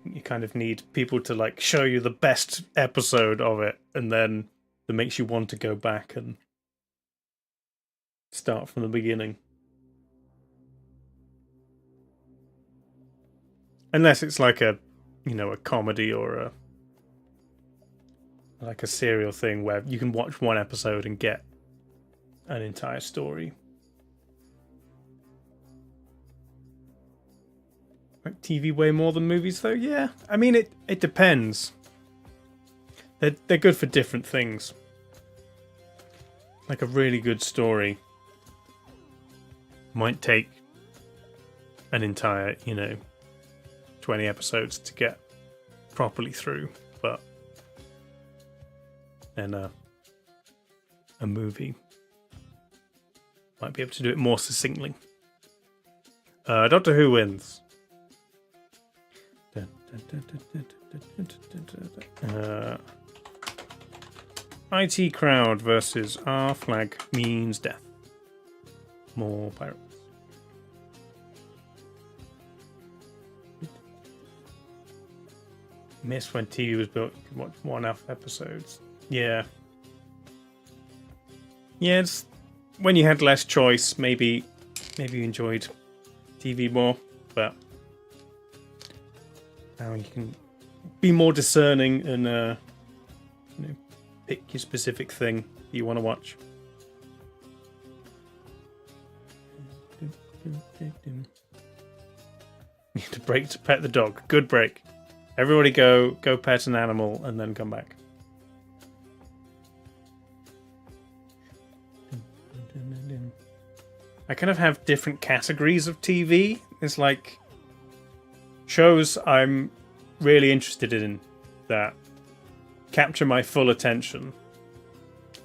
you kind of need people to like show you the best episode of it, and then that makes you want to go back and start from the beginning. Unless it's like a comedy or a serial thing where you can watch one episode and get an entire story. Like TV way more than movies, though. Yeah, I mean it depends. They're good for different things. Like a really good story might take an entire 20 episodes to get properly through, but then a movie might be able to do it more succinctly. Doctor Who wins. IT crowd versus our flag means death. More pirates. Missed when TV was built. You could watch one-off episodes. Yeah. Yeah, it's when you had less choice. Maybe you enjoyed TV more, but now you can be more discerning and pick your specific thing you want to watch. Need a break to pet the dog. Good break. Everybody go pet an animal and then come back. I kind of have different categories of TV. It's like shows I'm really interested in that capture my full attention,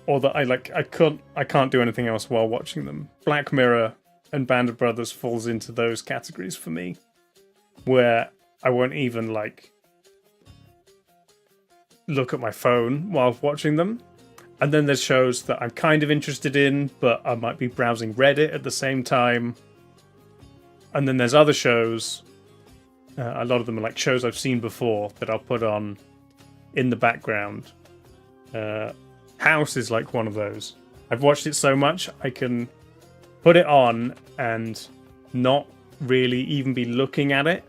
or that I can't do anything else while watching them. Black Mirror and Band of Brothers falls into those categories for me, where I won't even look at my phone while watching them. And then there's shows that I'm kind of interested in, but I might be browsing Reddit at the same time. And then there's other shows, a lot of them are like shows I've seen before that I'll put on in the background. House is like one of those. I've watched it so much, I can put it on and not really even be looking at it,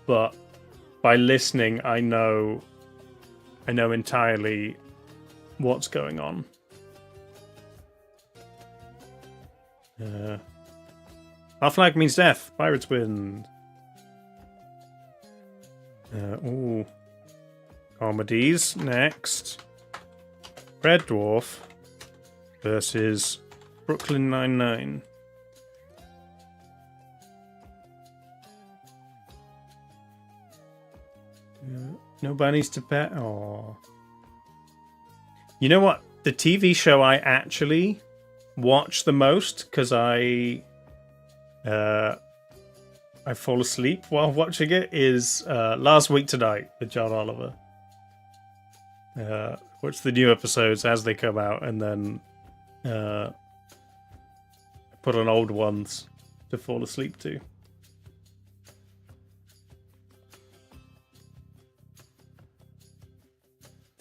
but by listening, I know entirely what's going on. Our flag means death. Pirates win. Ooh. Comedies next. Red Dwarf versus Brooklyn Nine-Nine. No bunnies to pet. Aww. You know what? The TV show I actually watch the most, because I fall asleep while watching it, is Last Week Tonight with John Oliver. Watch the new episodes as they come out, and then put on old ones to fall asleep to.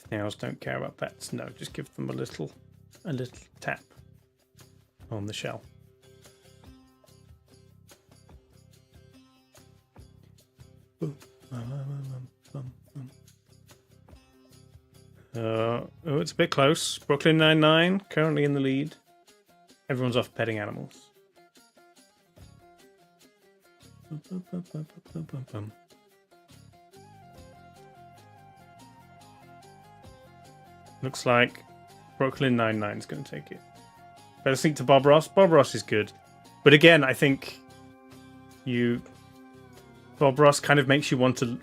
Snails don't care about pets. No, just give them a little tap on the shell. Oh, it's a bit close. Brooklyn Nine-Nine currently in the lead. Everyone's off petting animals. Looks like Brooklyn Nine-Nine is going to take it. Better speak to Bob Ross. Bob Ross is good. But again, I think Bob Ross kind of makes you want to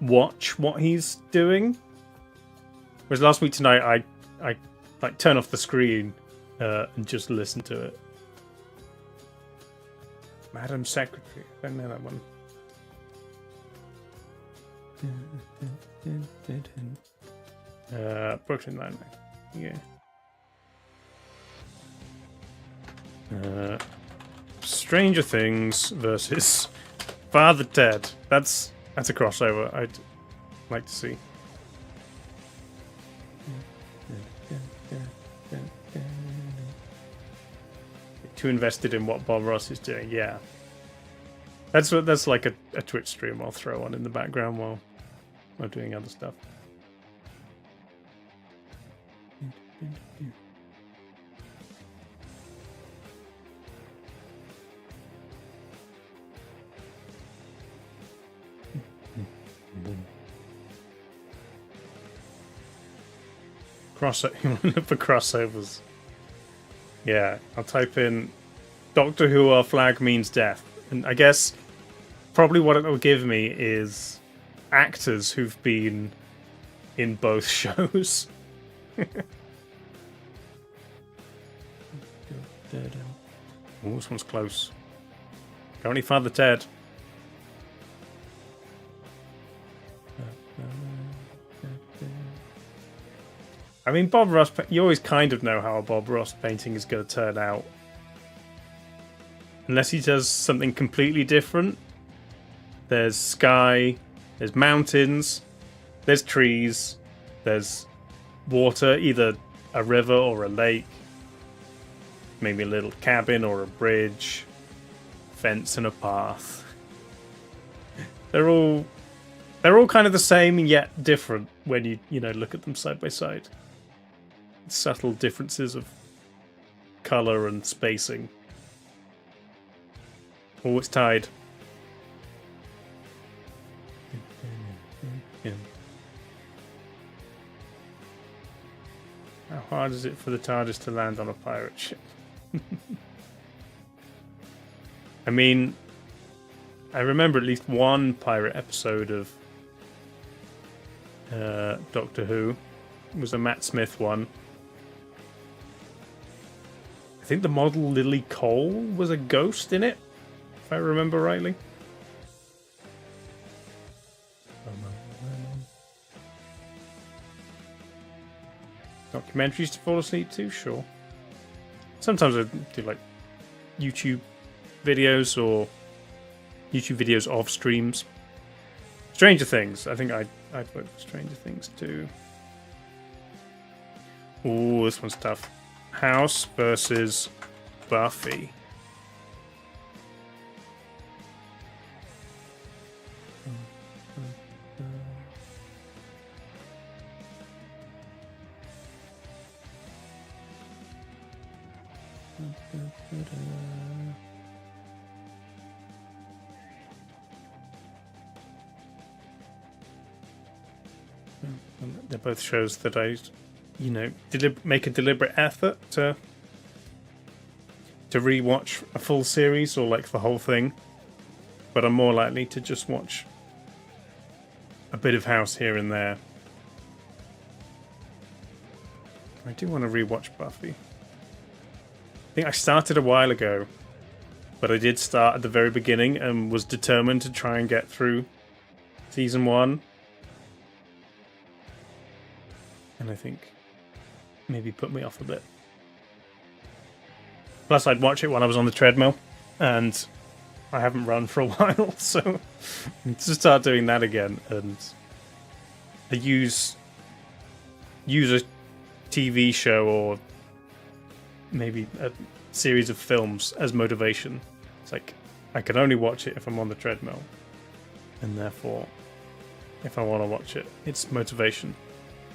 watch what he's doing. Whereas Last Week Tonight, I like turn off the screen and just listen to it. Madam Secretary. I don't know that one. Brooklyn Nine-Nine. Yeah. Stranger Things versus Father Ted. That's a crossover I'd like to see. Too invested in what Bob Ross is doing. Yeah. That's like a Twitch stream I'll throw on in the background while doing other stuff. For crossovers. Yeah, I'll type in Doctor Who or flag means death. And I guess probably what it will give me is actors who've been in both shows. Oh, this one's close. Currently Father Ted. mean, Bob Ross, you always kind of know how a Bob Ross painting is going to turn out. Unless he does something completely different. There's sky, there's mountains, there's trees, there's water, either a river or a lake, maybe a little cabin or a bridge, fence and a path. They're all kind of the same and yet different when you look at them side by side. Subtle differences of color and spacing. Oh, it's tied. How hard is it for the TARDIS to land on a pirate ship? I mean, I remember at least one pirate episode of Doctor Who. It was a Matt Smith one. I think the model Lily Cole was a ghost in it, if I remember rightly. Documentaries to fall asleep to? Sure. Sometimes I do like YouTube videos or YouTube videos of streams. Stranger Things. I think I'd vote for Stranger Things too. Ooh, this one's tough. House versus Buffy. They're both shows that I, make a deliberate effort to rewatch a full series or like the whole thing, but I'm more likely to just watch a bit of House here and there. I do want to rewatch Buffy. I think I started a while ago, but I did start at the very beginning and was determined to try and get through season 1. And I think maybe put me off a bit. Plus, I'd watch it when I was on the treadmill, and I haven't run for a while, so to start doing that again, and I use a TV show or maybe a series of films as motivation. It's like I can only watch it if I'm on the treadmill, and therefore, if I want to watch it, it's motivation.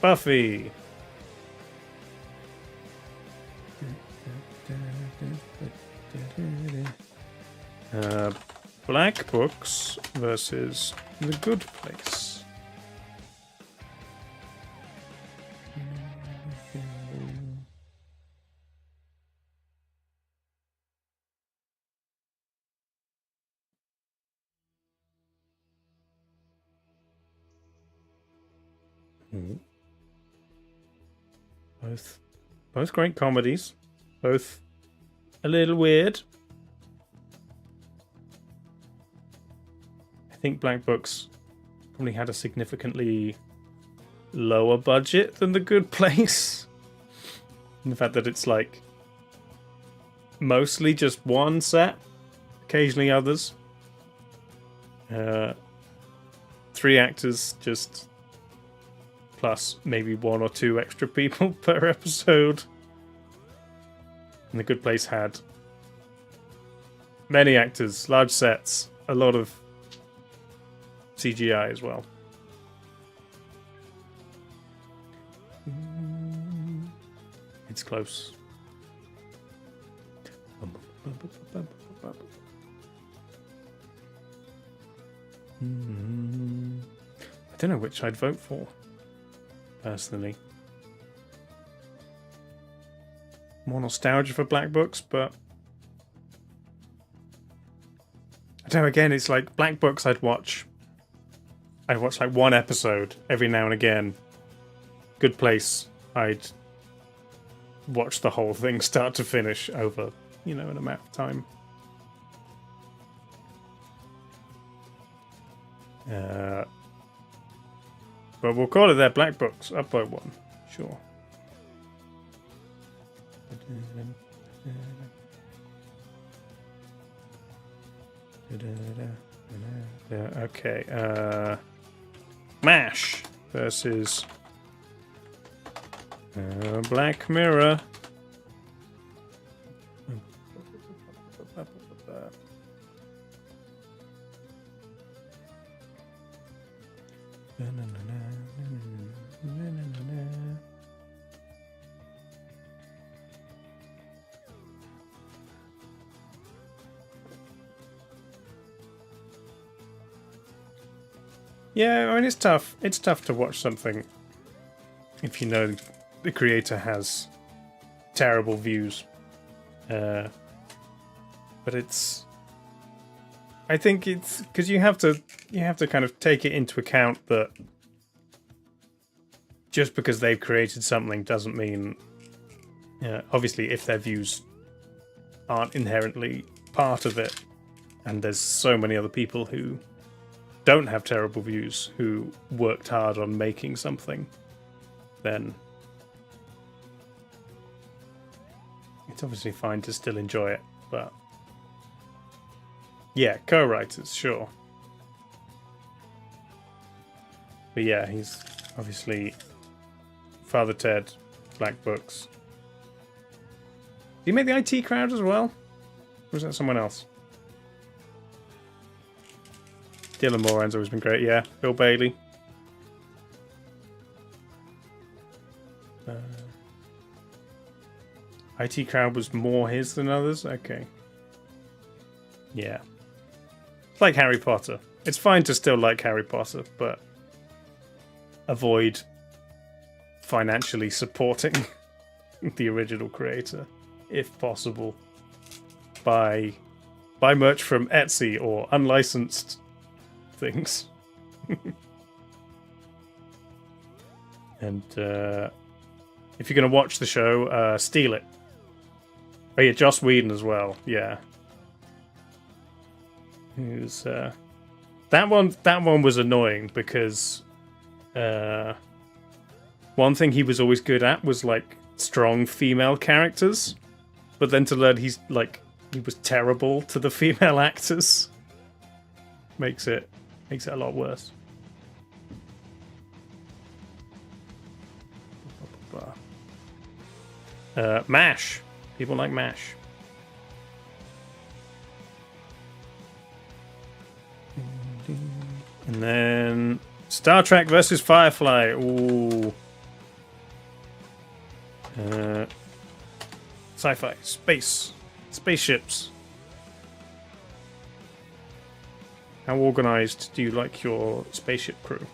Buffy. Black Books versus The Good Place. Both great comedies. Both a little weird. I think Black Books probably had a significantly lower budget than The Good Place. And the fact that it's like mostly just one set, occasionally others. 3 actors, just plus maybe 1 or 2 extra people per episode. And The Good Place had many actors, large sets, a lot of CGI as well. It's close. I don't know which I'd vote for, personally. More nostalgia for Black Books, but I don't know, again, it's like Black Books I'd watch like one episode every now and again. Good Place, I'd watch the whole thing start to finish over, an amount of time. But we'll call it there. Black Books, up by 1. Sure. Okay. MASH versus Black Mirror. Yeah, I mean, it's tough. It's tough to watch something if you know the creator has terrible views. But it's... I think it's... Because you have to kind of take it into account that just because they've created something doesn't mean... obviously, if their views aren't inherently part of it, and there's so many other people who don't have terrible views, who worked hard on making something, then it's obviously fine to still enjoy it. But yeah, co-writers, sure. But yeah, he's obviously Father Ted, Black Books. Did he make the IT Crowd as well? Or was that someone else? Dylan Moran's always been great, yeah. Bill Bailey. IT Crowd was more his than others? Okay. Yeah. It's like Harry Potter. It's fine to still like Harry Potter, but avoid financially supporting the original creator, if possible. Buy merch from Etsy or unlicensed things. And if you're going to watch the show, steal it. Oh yeah, Joss Whedon as well. Yeah, who's that one? That one was annoying because one thing he was always good at was like strong female characters, but then to learn he was terrible to the female actors makes it a lot worse. MASH. People like MASH. And then Star Trek versus Firefly. Ooh. Sci-fi. Space. Spaceships. How organized do you like your spaceship crew? Do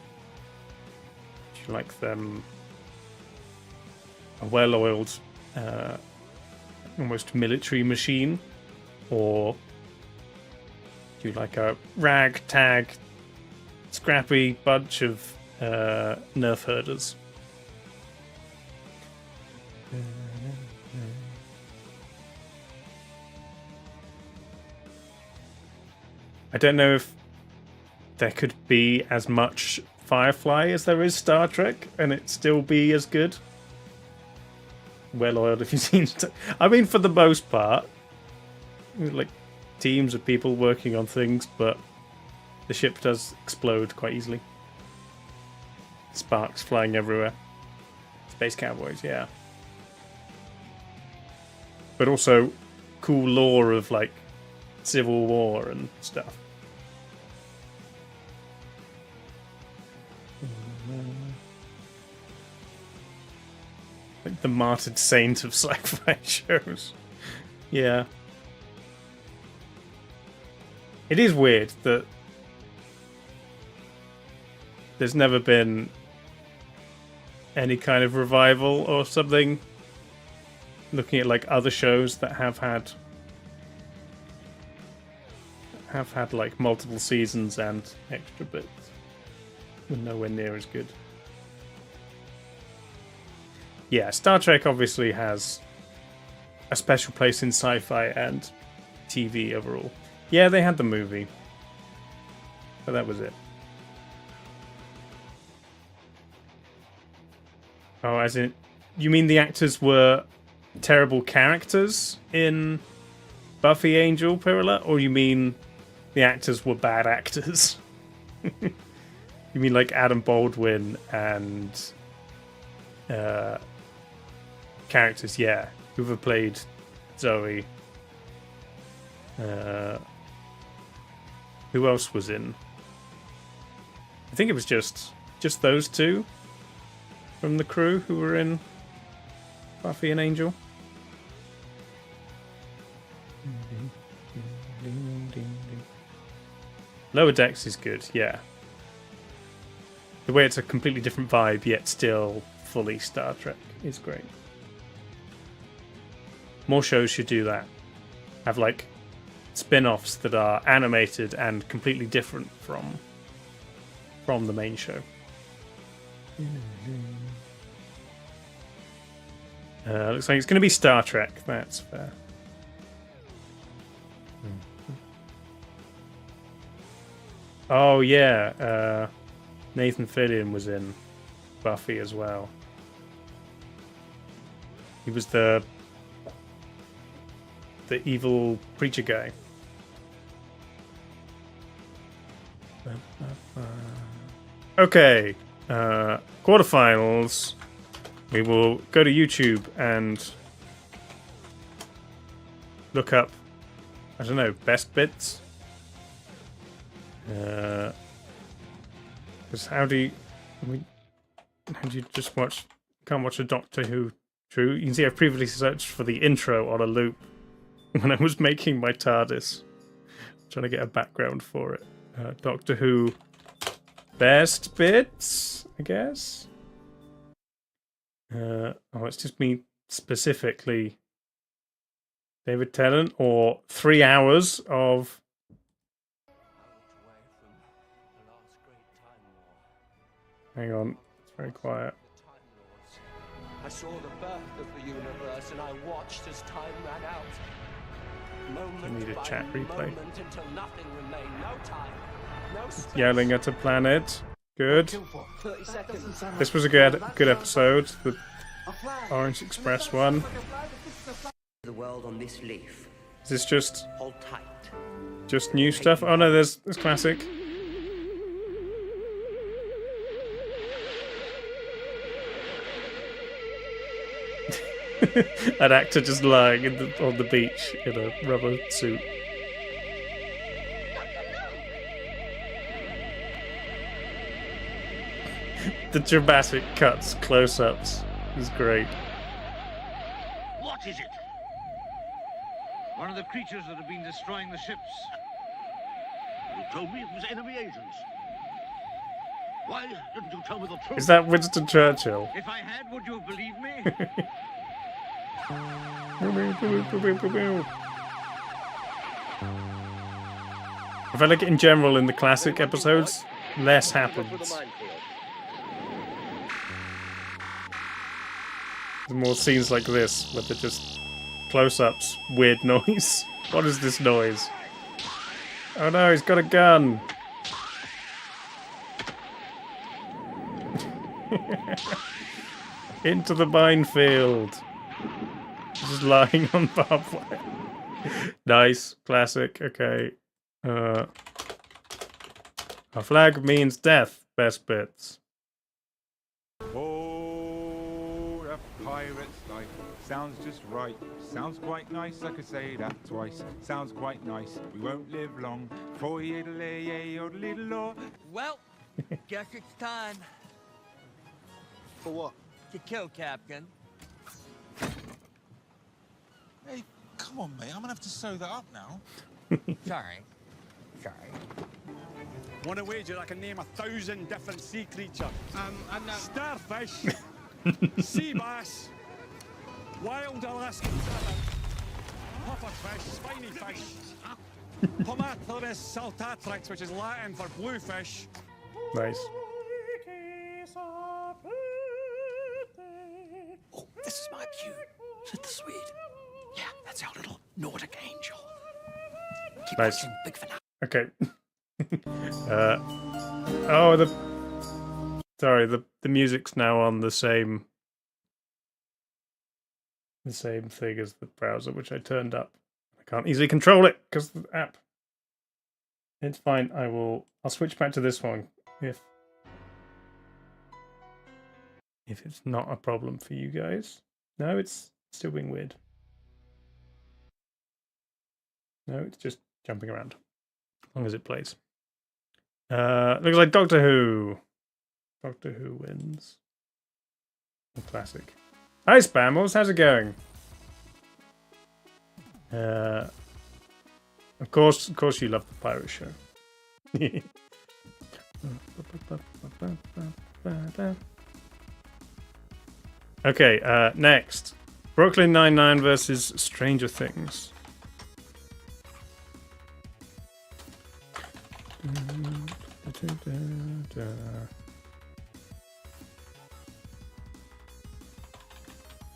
you like them a well-oiled, almost military machine? Or do you like a ragtag, scrappy bunch of nerf herders? I don't know if there could be as much Firefly as there is Star Trek, and it still be as good. Well-oiled, if you've seen... I mean, for the most part, like teams of people working on things, but the ship does explode quite easily. Sparks flying everywhere. Space Cowboys, yeah. But also cool lore of like Civil War and stuff. Like the martyred saint of sci-fi shows. Yeah. It is weird that there's never been any kind of revival or something. Looking at like other shows that have had like multiple seasons and extra bits. They're nowhere near as good. Yeah, Star Trek obviously has a special place in sci-fi and TV overall. Yeah, they had the movie, but that was it. Oh, as in, you mean the actors were terrible characters in Buffy, Angel, Pirula, or you mean the actors were bad actors? You mean like Adam Baldwin and characters? Yeah, whoever played Zoe. Who else was in? I think it was just those two from the crew who were in Buffy and Angel. Lower Decks is good, yeah. The way it's a completely different vibe, yet still fully Star Trek, is great. More shows should do that. Have like spin-offs that are animated and completely different from the main show. Looks like it's going to be Star Trek. That's fair. Oh yeah, Nathan Fillion was in Buffy as well. He was the evil preacher guy. Okay, quarterfinals. We will go to YouTube and look up, I don't know, best bits. Because how do you just can't watch a Doctor Who? True. You can see I've previously searched for the intro on a loop when I was making my TARDIS, trying to get a background for it. Doctor Who best bits, I guess. It's just me specifically. David Tennant, or 3 hours of. Hang on, it's very quiet. I saw the birth of the universe and I watched as time ran out. Moment need a chat replay. moment until nothing remained. No time. No space. Yelling at a planet. Good. 30 seconds. This was a good episode. The Orange Express one. The world on this leaf. Is this just Hold tight. new stuff? Oh no, there's classic. An actor just lying on the beach in a rubber suit. The dramatic cuts, close-ups is great. What is it? One of the creatures that have been destroying the ships. You told me it was enemy agents. Why didn't you tell me the truth? Is that Winston Churchill? If I had, would you have believed me? I feel like in general in the classic episodes, less happens. There's more scenes like this where they're just close-ups, weird noise. What is this noise? Oh no, he's got a gun! Into the minefield! Just lying on barbed wire. Nice, classic, okay. Our flag means death, best bits. Oh, the pirate's life sounds just right. Sounds quite nice, I could say that twice. Sounds quite nice, we won't live long. For Well, guess it's time. For what? To kill Captain. Hey, come on, mate. I'm gonna have to sew that up now. Sorry. Want to wager I can name 1,000 different sea creatures? I'm not. Starfish, sea bass, wild Alaskan salmon, pufferfish, spiny fish, Pomatherus saltatrix, which is Latin for bluefish. Nice. Oh, this is my pew, said the Swede. Yeah, that's our little Nordic angel. Keep Nice. watching Big Fanatic. Okay. Sorry, the music's now on the same the same thing as the browser, which I turned up. I can't easily control it because of the app. It's fine. I'll switch back to this one if it's not a problem for you guys. No, it's still being weird. No, it's just jumping around. As long as it plays. Looks like Doctor Who. Doctor Who wins. A classic. Hi Spammers, how's it going? Of course you love the pirate show. Okay, next. Brooklyn Nine-Nine versus Stranger Things.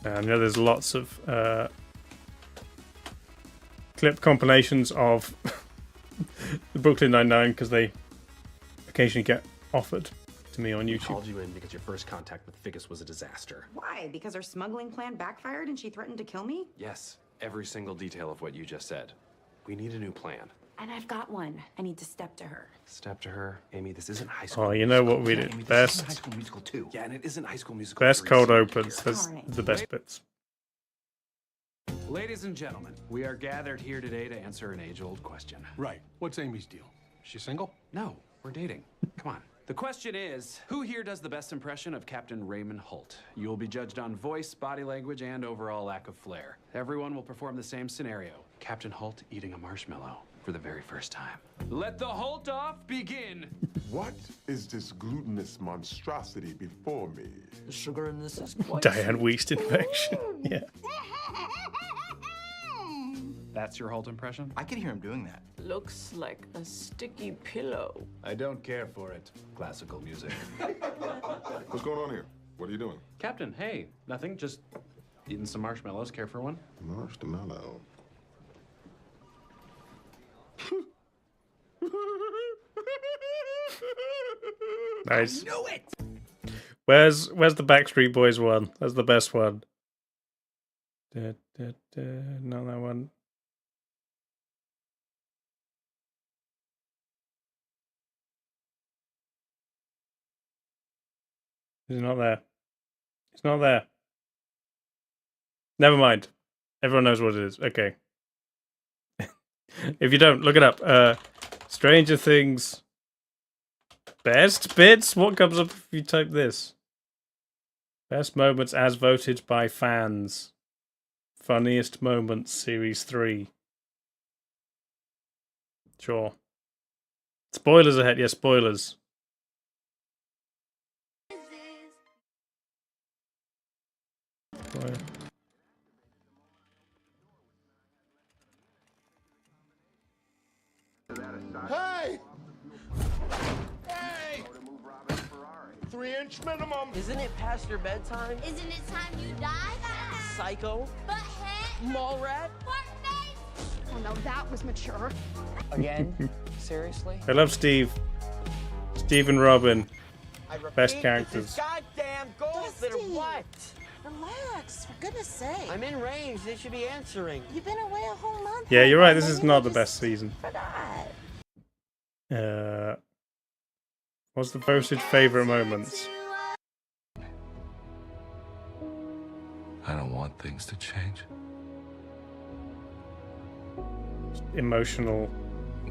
I know there's lots of clip compilations of the Brooklyn Nine-Nine because they occasionally get offered to me on YouTube. Called you in because your first contact with Figgis was a disaster. Why? Because her smuggling plan backfired and she threatened to kill me? Yes, every single detail of what you just said. We need a new plan. And I've got one. I need to step to her. Step to her, Amy. This isn't High School. Oh, you know what we Yeah, did Amy, this best? isn't High School Musical 2. Yeah, and it isn't High School Musical Best 3. cold opens. That's the best bits. Ladies and gentlemen, we are gathered here today to answer an age-old question. Right. What's Amy's deal? She single? No, we're dating. Come on. The question is, who here does the best impression of Captain Raymond Holt? You will be judged on voice, body language, and overall lack of flair. Everyone will perform the same scenario. Captain Holt eating a marshmallow for the very first time. Let the Holt off begin. What is this glutinous monstrosity before me? The sugar in this is quite Diane Weist infection. Yeah. That's your Holt impression? I could hear him doing that. Looks like a sticky pillow. I don't care for it. Classical music. What's going on here? What are you doing? Captain, hey, nothing. Just eating some marshmallows. Care for one? Marshmallow. Nice. I knew it! Where's the Backstreet Boys one? That's the best one. Not that one. It's not there. It's not there. Never mind. Everyone knows what it is. Okay. If you don't, look it up. Stranger Things. Best bits? What comes up if you type this? Best moments as voted by fans. Funniest moments, Series 3. Sure. Spoilers ahead. Yeah, spoilers. Spoiler. Hey! Hey! 3-inch minimum. Isn't it past your bedtime? Isn't it time you die? Psycho? Butthead? Mall rat? Fartface? Oh no, that was mature. Again? Seriously? I love Steve. Steve and Robin. I repeat, Best characters. It's goddamn goals that are what? Relax, for goodness sake. I'm in range. They should be answering. You've been away a whole month. Yeah, you're right. This is Maybe not they the best just season. forgot. What's the voted favorite moments? I don't want things to change. Emotional.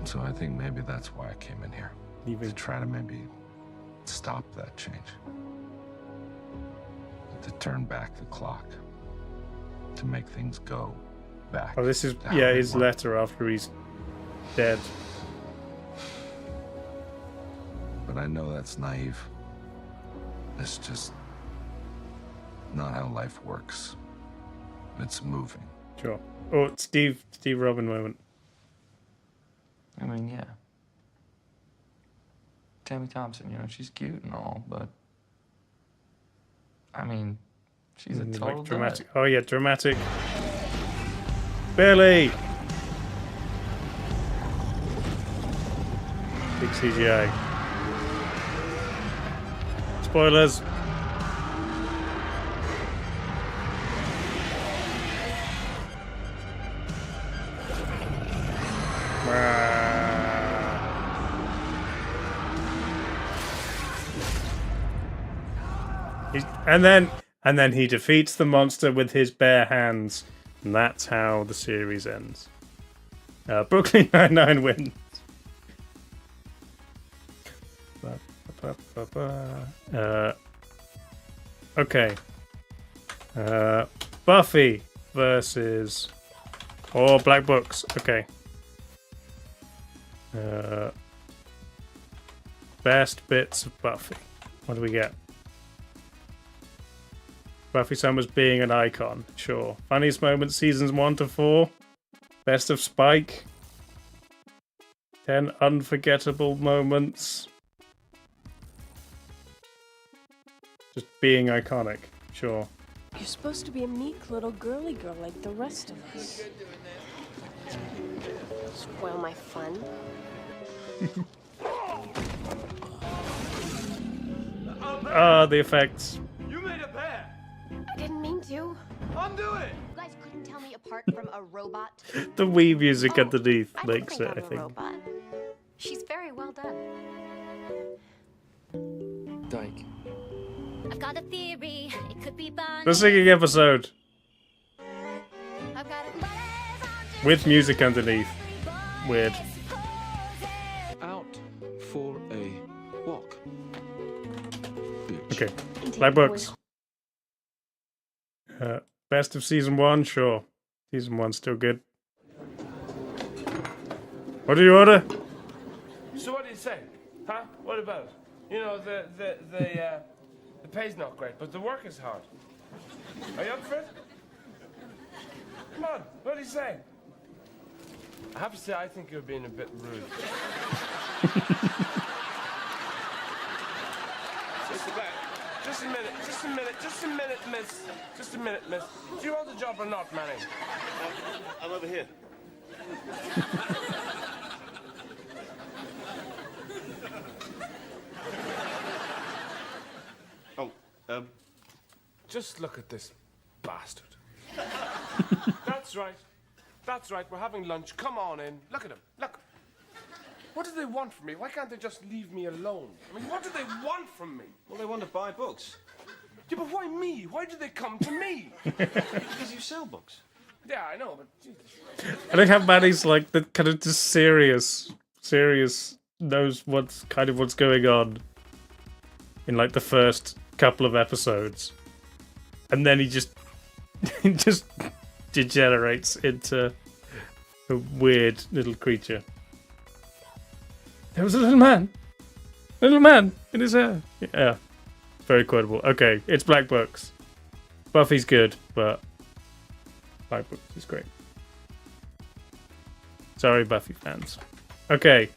So I think maybe that's why I came in here. Even to try to maybe stop that change. To turn back the clock. To make things go back. Oh, this is to how yeah, they his were. letter after he's dead. But I know that's naive. It's just not how life works. It's moving. Sure. Oh, Steve Robin moment. I mean, yeah. Tammy Thompson, you know, she's cute and all, but I mean, she's a total dramatic. dud. Oh yeah, dramatic. Billy. Big CGI. Spoilers. And then he defeats the monster with his bare hands, and that's how the series ends. Brooklyn Nine-Nine wins. Okay. Buffy versus Black Books. Okay. Best bits of Buffy. What do we get? Buffy Summers being an icon. Sure. Funniest moments seasons 1 to 4. Best of Spike. 10 unforgettable moments. Just being iconic. Sure. You're supposed to be a meek little girly girl like the rest of us. Spoil my fun. The effects. You made a bear. I didn't mean to. Undo it. You guys couldn't tell me apart from a robot. The Wii music underneath makes it, I I'm a think. robot. She's very well done. Dyke. I've got a theory. It could be Bonnie. The singing episode. I've got a With music underneath. Weird. Out for a walk. Okay. Black Books. Best of season 1, sure. Season 1's still good. What do you order? So what do you say? Huh? What about? You know, the pay's not great, but the work is hard. Are you up for it? Come on, what do you say? I have to say, I think you're being a bit rude. Just a minute, miss. Just a minute, miss. Do you want the job or not, Manny? I'm over here. Just look at this bastard. That's right. That's right. We're having lunch. Come on in. Look at him. Look. What do they want from me? Why can't they just leave me alone? I mean, what do they want from me? Well, they want to buy books. Yeah, but why me? Why do they come to me? Because you sell books. Yeah, I know, but Jesus. I like how Manny's like the kind of just serious, knows what's going on in like the first couple of episodes. And then he just degenerates into a weird little creature. There was a little man in his hair. Yeah, very quotable. Okay, it's Black Books. Buffy's good, but Black Books is great. Sorry, Buffy fans. Okay,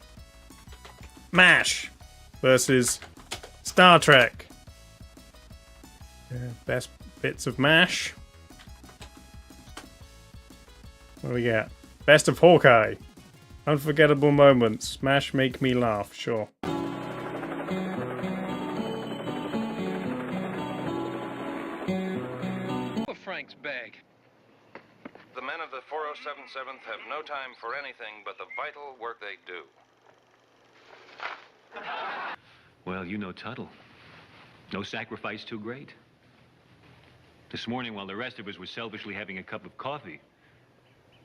MASH versus Star Trek. Best bits of MASH. What do we get? Best of Hawkeye. Unforgettable moments. MASH make me laugh. Sure. Frank's bag. The men of the 407th have no time for anything but the vital work they do. Well, you know Tuttle. No sacrifice too great. This morning, while the rest of us were selfishly having a cup of coffee,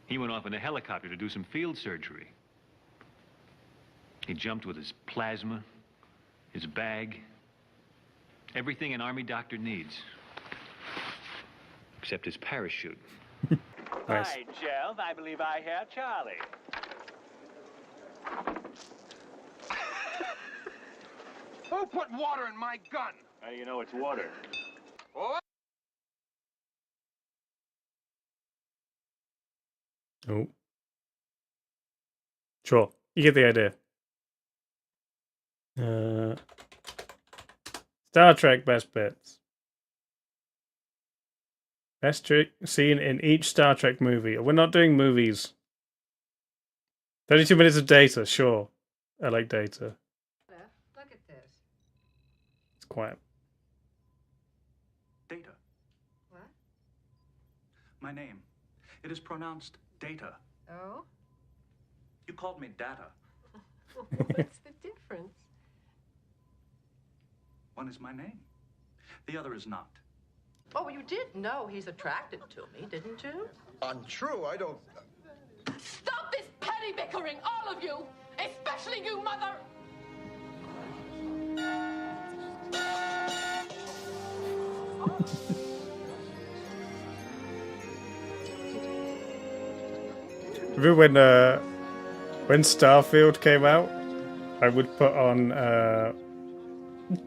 he went off in a helicopter to do some field surgery. He jumped with his plasma, his bag, everything an Army doctor needs. Except his parachute. Nice. Hi, Jeff. I believe I hear Charlie. Who put water in my gun? How do you know it's water? Oh. Oh. Sure. You get the idea. Star Trek best bits. Best trick scene in each Star Trek movie. We're not doing movies. 32 minutes of Data, sure. I like Data. Look at this. It's quiet. Data. What? My name. It is pronounced Data. Oh? You called me Data. What's the difference? One is my name. The other is not. Oh, you did know he's attracted to me, didn't you? Untrue, I don't... Stop this petty bickering, all of you! Especially you, Mother! Remember when Starfield came out? I would put on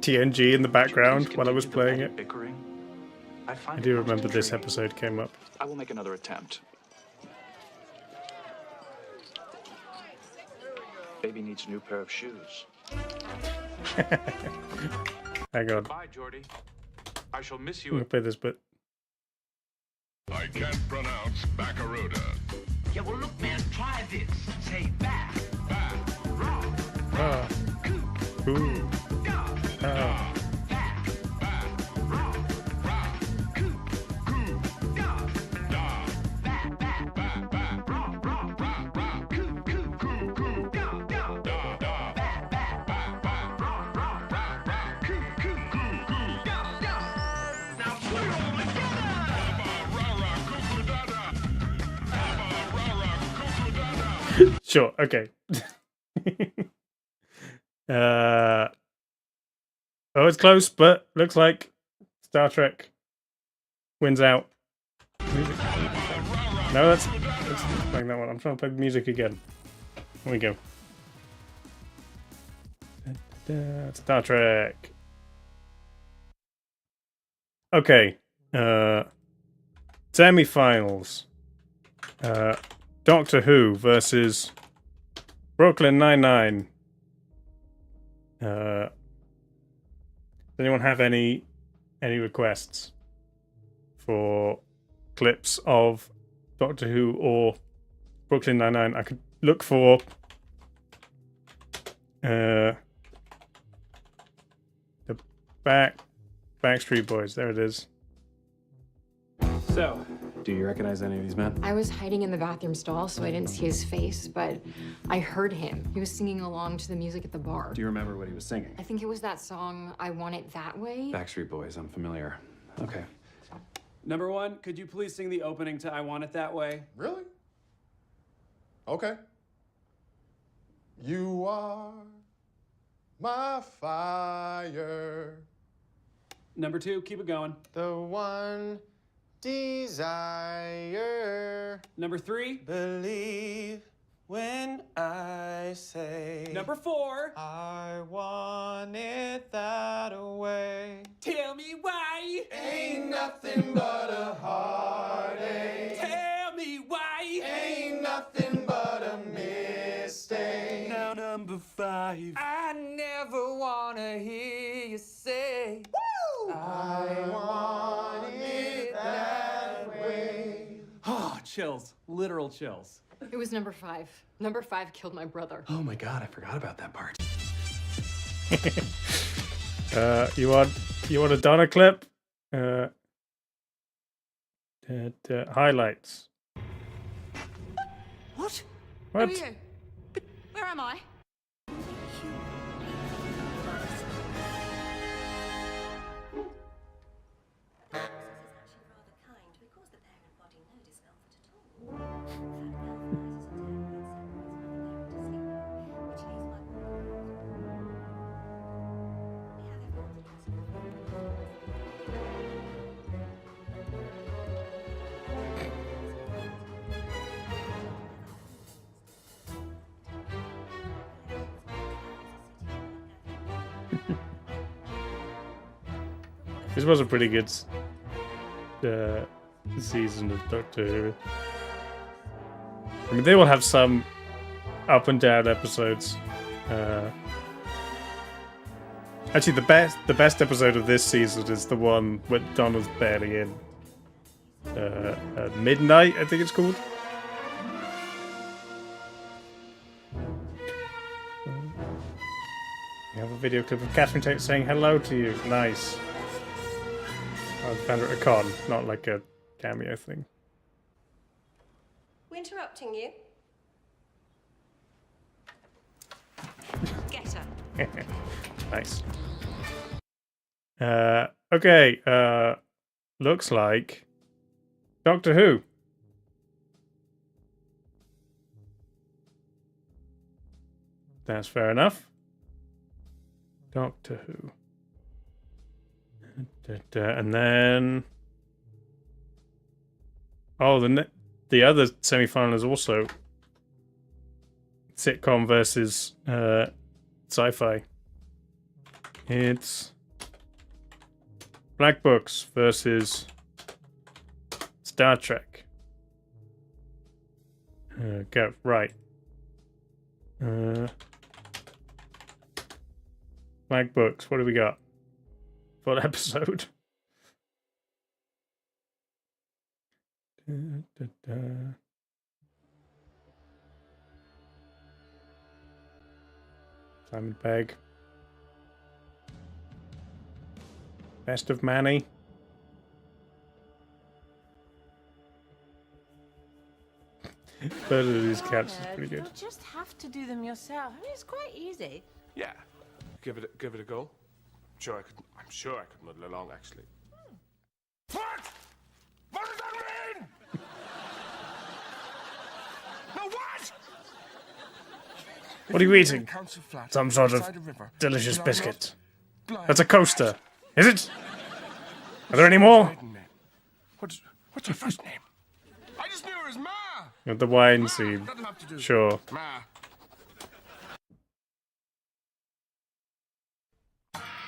TNG in the background while I was playing it. I do remember this episode came up. I will make another attempt. Baby needs a new pair of shoes. Hang on. Bye, Jordy. I shall miss I'm you. gonna play this bit. I can't pronounce Baccaruda. Yeah, well, look, man, try this. Say back. Ah. Ooh. Ah. Sure, okay. Oh, it's close, but looks like Star Trek wins out. Music. No, that's playing that one. I'm trying to play the music again. Here we go. Star Trek. Okay. Semi-finals. Doctor Who versus Brooklyn Nine-Nine. Does anyone have any requests for clips of Doctor Who or Brooklyn Nine-Nine? I could look for the Backstreet Boys. There it is. So, do you recognize any of these men? I was hiding in the bathroom stall, so I didn't see his face, but I heard him. He was singing along to the music at the bar. Do you remember what he was singing? I think it was that song, I Want It That Way. Backstreet Boys, I'm familiar. Okay. Number one, could you please sing the opening to I Want It That Way? Really? Okay. You are my fire. Number two, keep it going. The one desire. Number three. Believe when I say. Number four. I want it that way. Tell me why. Ain't nothing but a heartache. Tell me why. Ain't nothing but a mistake. Now number five. I never wanna hear you say. Woo! I want it that way. Oh, chills. Literal chills. It was number five. Number five killed my brother. Oh my god, I forgot about that part. You want a Donna clip? Highlights. What? What? Who are you? Where am I? This was a pretty good season of Doctor Who. I mean, they will have some up and down episodes. Actually, the best episode of this season is the one when Donna's barely in. Midnight, I think it's called. You have a video clip of Catherine Tate saying hello to you. Nice. I found it a con, not like a cameo thing. We're interrupting you. Get her. Nice. Okay, looks like Doctor Who. That's fair enough. Doctor Who. And then... Oh, the other semi-final is also sitcom versus sci-fi. It's Black Books versus Star Trek. Go, right. Black Books, what do we got? Full episode. Simon Pegg. Best of Manny. Third of these cats is pretty good. You'll just have to do them yourself. I mean, it's quite easy. Yeah. Give it a go. I'm sure I could muddle along, actually. What? What does that mean? No, what? What are you eating? Some sort of delicious biscuit. That's a coaster. Is it? Are there any more? What's your first name? I just knew it was Ma. With the wine scene. Sure. Ma.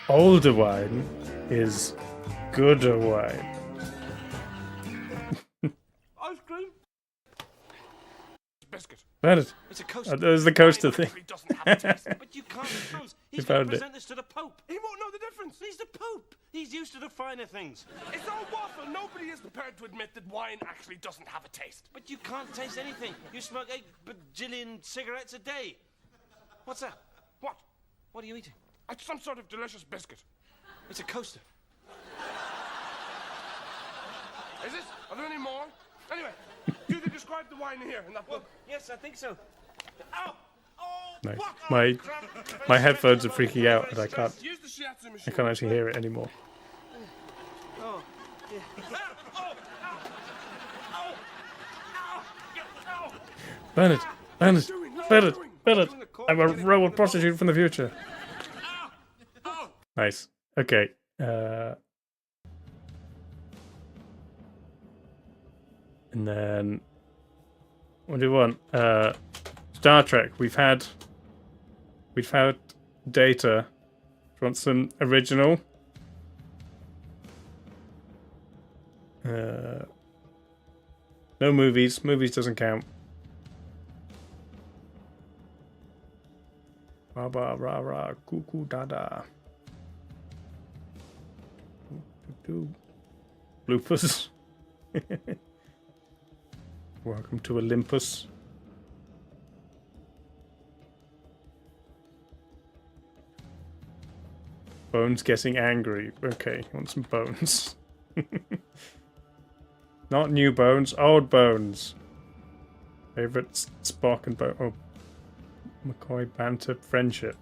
Older wine is gooder wine. Ice cream. Biscuit. Found it. It's a coaster. There's the coaster thing. But you can't suppose. He's going to present this to the Pope. He won't know the difference. He's the Pope. He's used to the finer things. It's all waffle. Nobody is prepared to admit that wine actually doesn't have a taste. But you can't taste anything. You smoke 8 bajillion cigarettes a day. What's that? What? What are you eating? It's some sort of delicious biscuit. It's a coaster. Is it? Are there any more? Anyway, do they describe the wine here in that book? Yes, I think so. Ow! Nice. My headphones are freaking out and I can't actually hear it anymore. Oh, Burn it! Burn it! Burn it! Burn it! I'm a robot prostitute from the future. Nice. Okay. And then what do we want? Star Trek. We've had Data. Do you want some original? No movies. Movies doesn't count. Ra ba ra ra cuckoo da da. Bloopers. Welcome to Olympus. Bones getting angry. Okay, want some bones. Not new bones, old bones. Favorite Spock and Oh, McCoy banter friendship.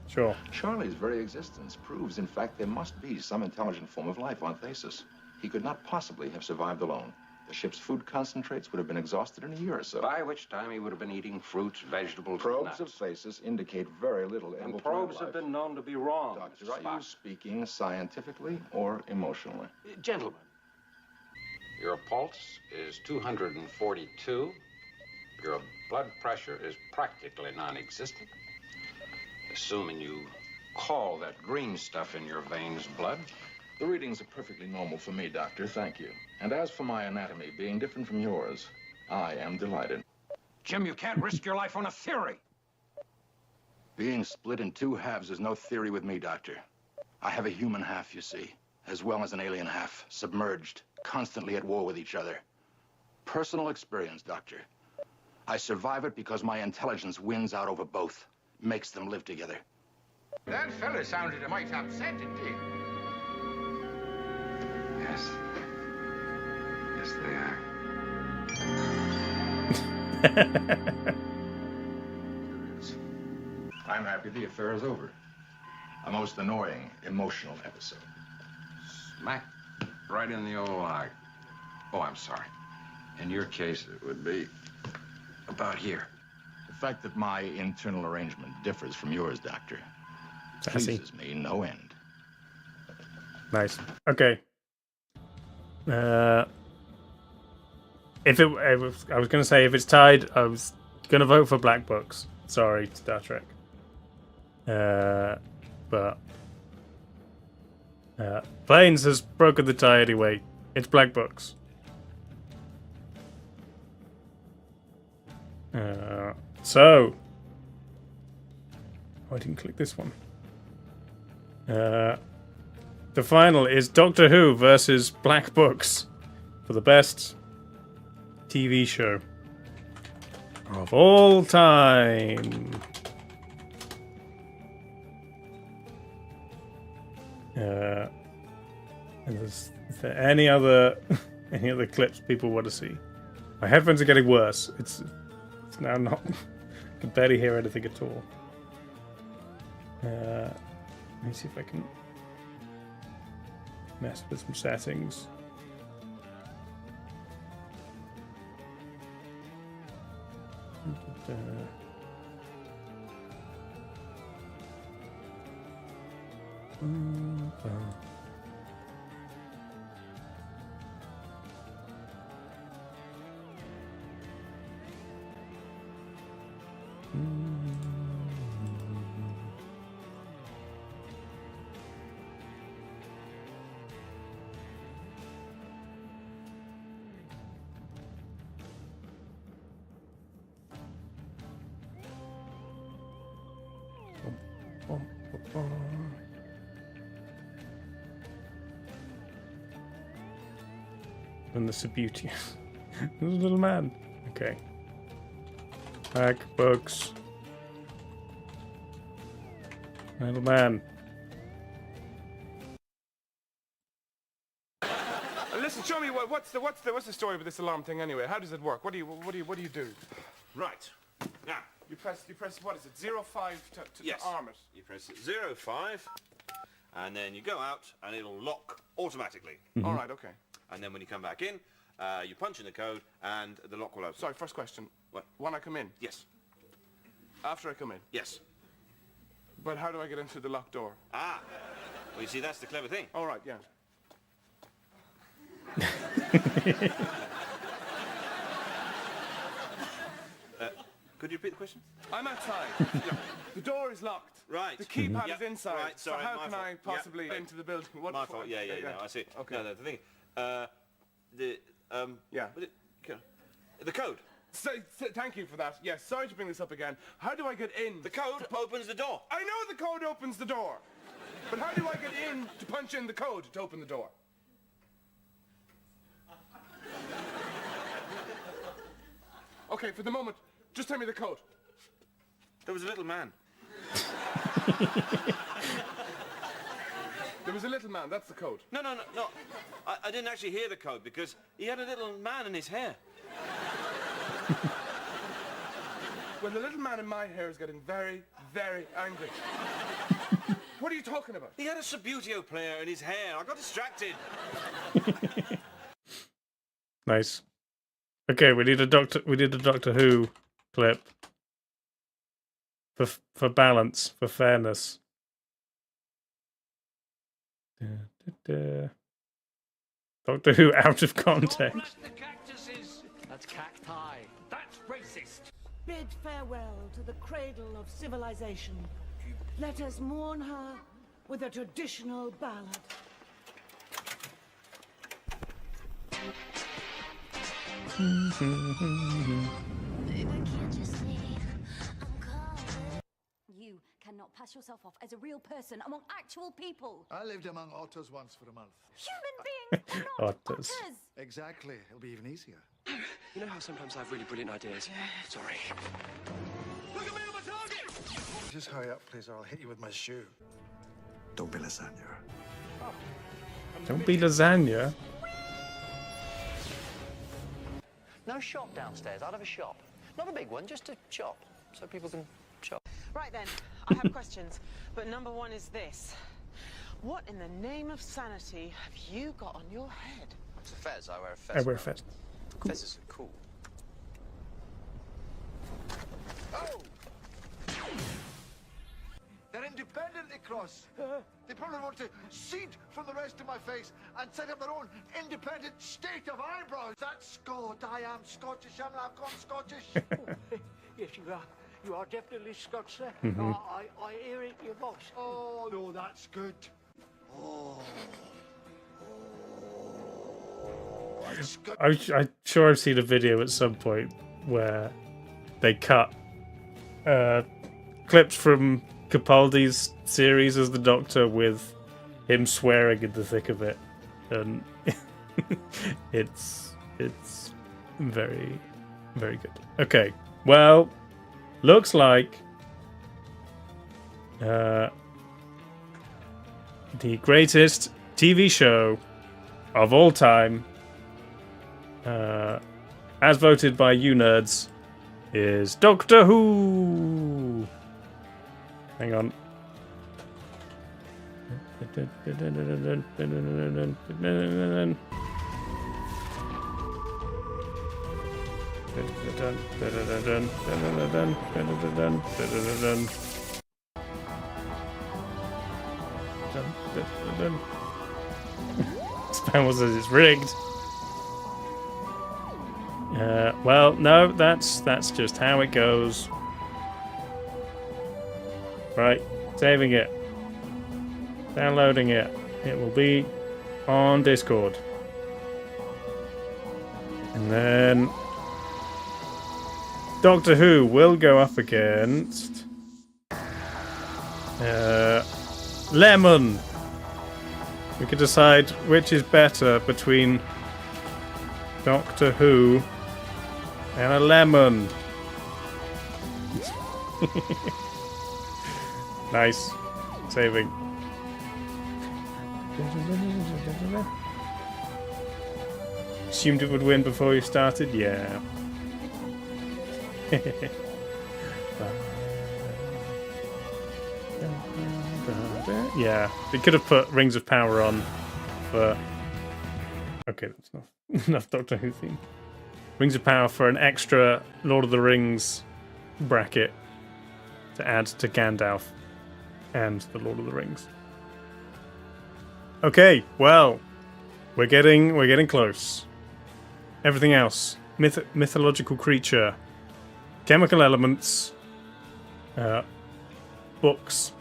Sure. Charlie's very existence proves, in fact, there must be some intelligent form of life on Thasus. He could not possibly have survived alone. The ship's food concentrates would have been exhausted in a year or so. By which time he would have been eating fruits, vegetables, Probes and of Thasus indicate very little And able probes plant have life. been known to be wrong, Doctor, Mr. are you Spock. speaking scientifically or emotionally? Gentlemen, your pulse is 242. Your blood pressure is practically non-existent. Assuming you call that green stuff in your veins blood. The readings are perfectly normal for me, Doctor, thank you. And as for my anatomy being different from yours, I am delighted. Jim, you can't risk your life on a theory. Being split in two halves is no theory with me, Doctor. I have a human half, you see, as well as an alien half, submerged, constantly at war with each other. Personal experience, Doctor. I survive it because my intelligence wins out over both, makes them live together. That fella sounded a mite upset, didn't he? Yes. Yes, they are. I'm happy the affair is over. A most annoying, emotional episode. Smack right in the old eye. Oh, I'm sorry. In your case, it would be about here. The fact that my internal arrangement differs from yours, Doctor, Sassy. pleases me no end. Nice. Okay. If it, I was going to say if it's tied, I was going to vote for Black Books. Sorry, Star Trek. But Planes has broken the tie anyway. It's Black Books. So, I didn't click this one. The final is Doctor Who versus Black Books for the best TV show of all time. Is there any other clips people want to see? My headphones are getting worse. It's now not. I can barely hear anything at all. Let me see if I can mess with some settings. And the Subbuteo. There's a little man. Okay. Black Books. Little man. Listen, show me what's the story with this alarm thing anyway? How does it work? What do you do? Right. Now, You press what is it? 05 to arm it. You press 05, and then you go out, and it'll lock automatically. All right, okay. And then when you come back in, you punch in the code, and the lock will open. Sorry, first question. What? When I come in? Yes. After I come in? Yes. But how do I get into the locked door? Ah. Well, you see, that's the clever thing. All right, yeah. Could you repeat the question? I'm outside. Yeah. The door is locked. Right. The keypad is inside. Right, sorry, so how my can fault. I possibly into the building? What My fault. Yeah, no, I see. Okay. No, the thing. Yeah. The code. So, thank you for that. Yes, sorry to bring this up again. How do I get in? The code opens the door. I know the code opens the door. But how do I get in to punch in the code to open the door? Okay, for the moment, just tell me the code. There was a little man. There was a little man, that's the code. No. I didn't actually hear the code because he had a little man in his hair. Well, the little man in my hair is getting very, very angry. What are you talking about? He had a Subbuteo player in his hair. I got distracted. Nice. Okay, we need a Doctor Who clip for balance, for fairness. Doctor Who out of context. That's cacti. That's racist. Bid farewell to the cradle of civilization. Let us mourn her with a traditional ballad. You cannot pass yourself off as a real person among actual people. I lived among otters once for a month. Human beings are not Otters. Exactly. It'll be even easier. You know how sometimes I have really brilliant ideas? Sorry. Look at me on my target! Just hurry up, please, or I'll hit you with my shoe. Don't be lasagna. Don't be lasagna. No shop downstairs. I'll have a shop. Not a big one, just a shop, so people can shop. Right then, I have questions, but number one is this. What in the name of sanity have you got on your head? It's a fez. I wear a fez. I wear a fez. Cool. Fezes are cool. They're independently cross. They probably want to cede from the rest of my face and set up their own independent state of eyebrows. That's Scot. I am Scottish. I'm not gone Scottish. Yes, you are. You are definitely Scots, sir. Mhm. I hear it in your voice. Oh, no, that's good. Oh. That's good. I'm sure I've seen a video at some point where they cut clips from Capaldi's series as the Doctor with him swearing in the thick of it, and it's very, very good. Okay, well, looks like the greatest TV show of all time, as voted by you nerds, is Doctor Who. Hang on. Spam says it's rigged. Well, no, that's just how it goes. Right, saving it. Downloading it. It will be on Discord. And then Doctor Who will go up against Lemon. We could decide which is better between Doctor Who and a lemon. Nice. Saving. Assumed it would win before you started? Yeah. Yeah. They could have put Rings of Power on for... Okay, that's enough Doctor Who theme. Rings of Power for an extra Lord of the Rings bracket to add to Gandalf and the Lord of the Rings. Okay, well, we're getting close. Everything else, mythological creature, chemical elements, books.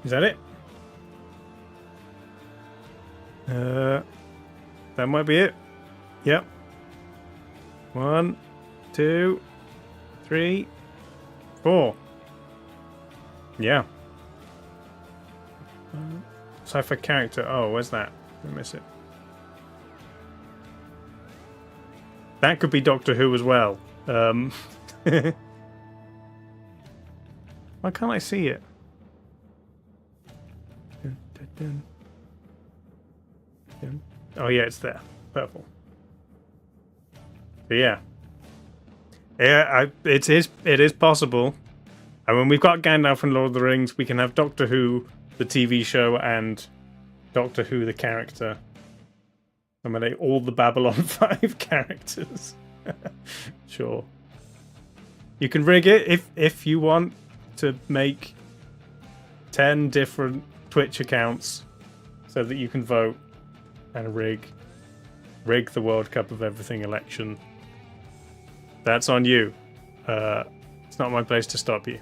Is that it? That might be it. Yep. 1, 2, 3, 4. Yeah. Sci-fi character. Oh, where's that? I miss it. That could be Doctor Who as well. Why can't I see it? Oh yeah, it's there. Purple. So yeah. Yeah, it is possible. And when we've got Gandalf and Lord of the Rings, we can have Doctor Who, the TV show, and Doctor Who, the character. Nominate all the Babylon 5 characters. Sure. You can rig it if you want to make 10 different Twitch accounts so that you can vote and rig the World Cup of Everything election. That's on you. It's not my place to stop you.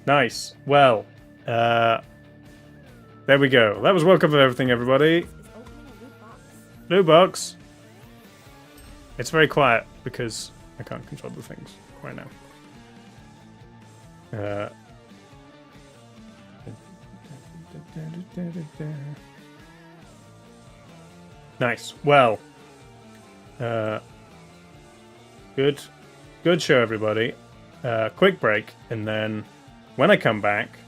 Nice. Well, there we go. That was World Cup of Everything, everybody. Loot box. It's very quiet because I can't control the things right now. Nice. Well, good show, everybody. Quick break, and then when I come back,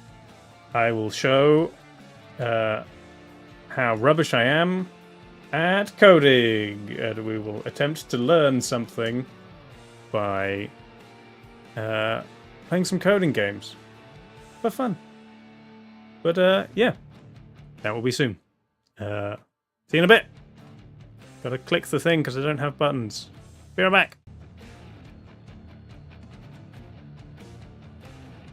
I will show how rubbish I am at coding, and we will attempt to learn something by playing some coding games. for fun. But yeah, that will be soon. See you in a bit. Gotta click the thing because I don't have buttons. Be right back.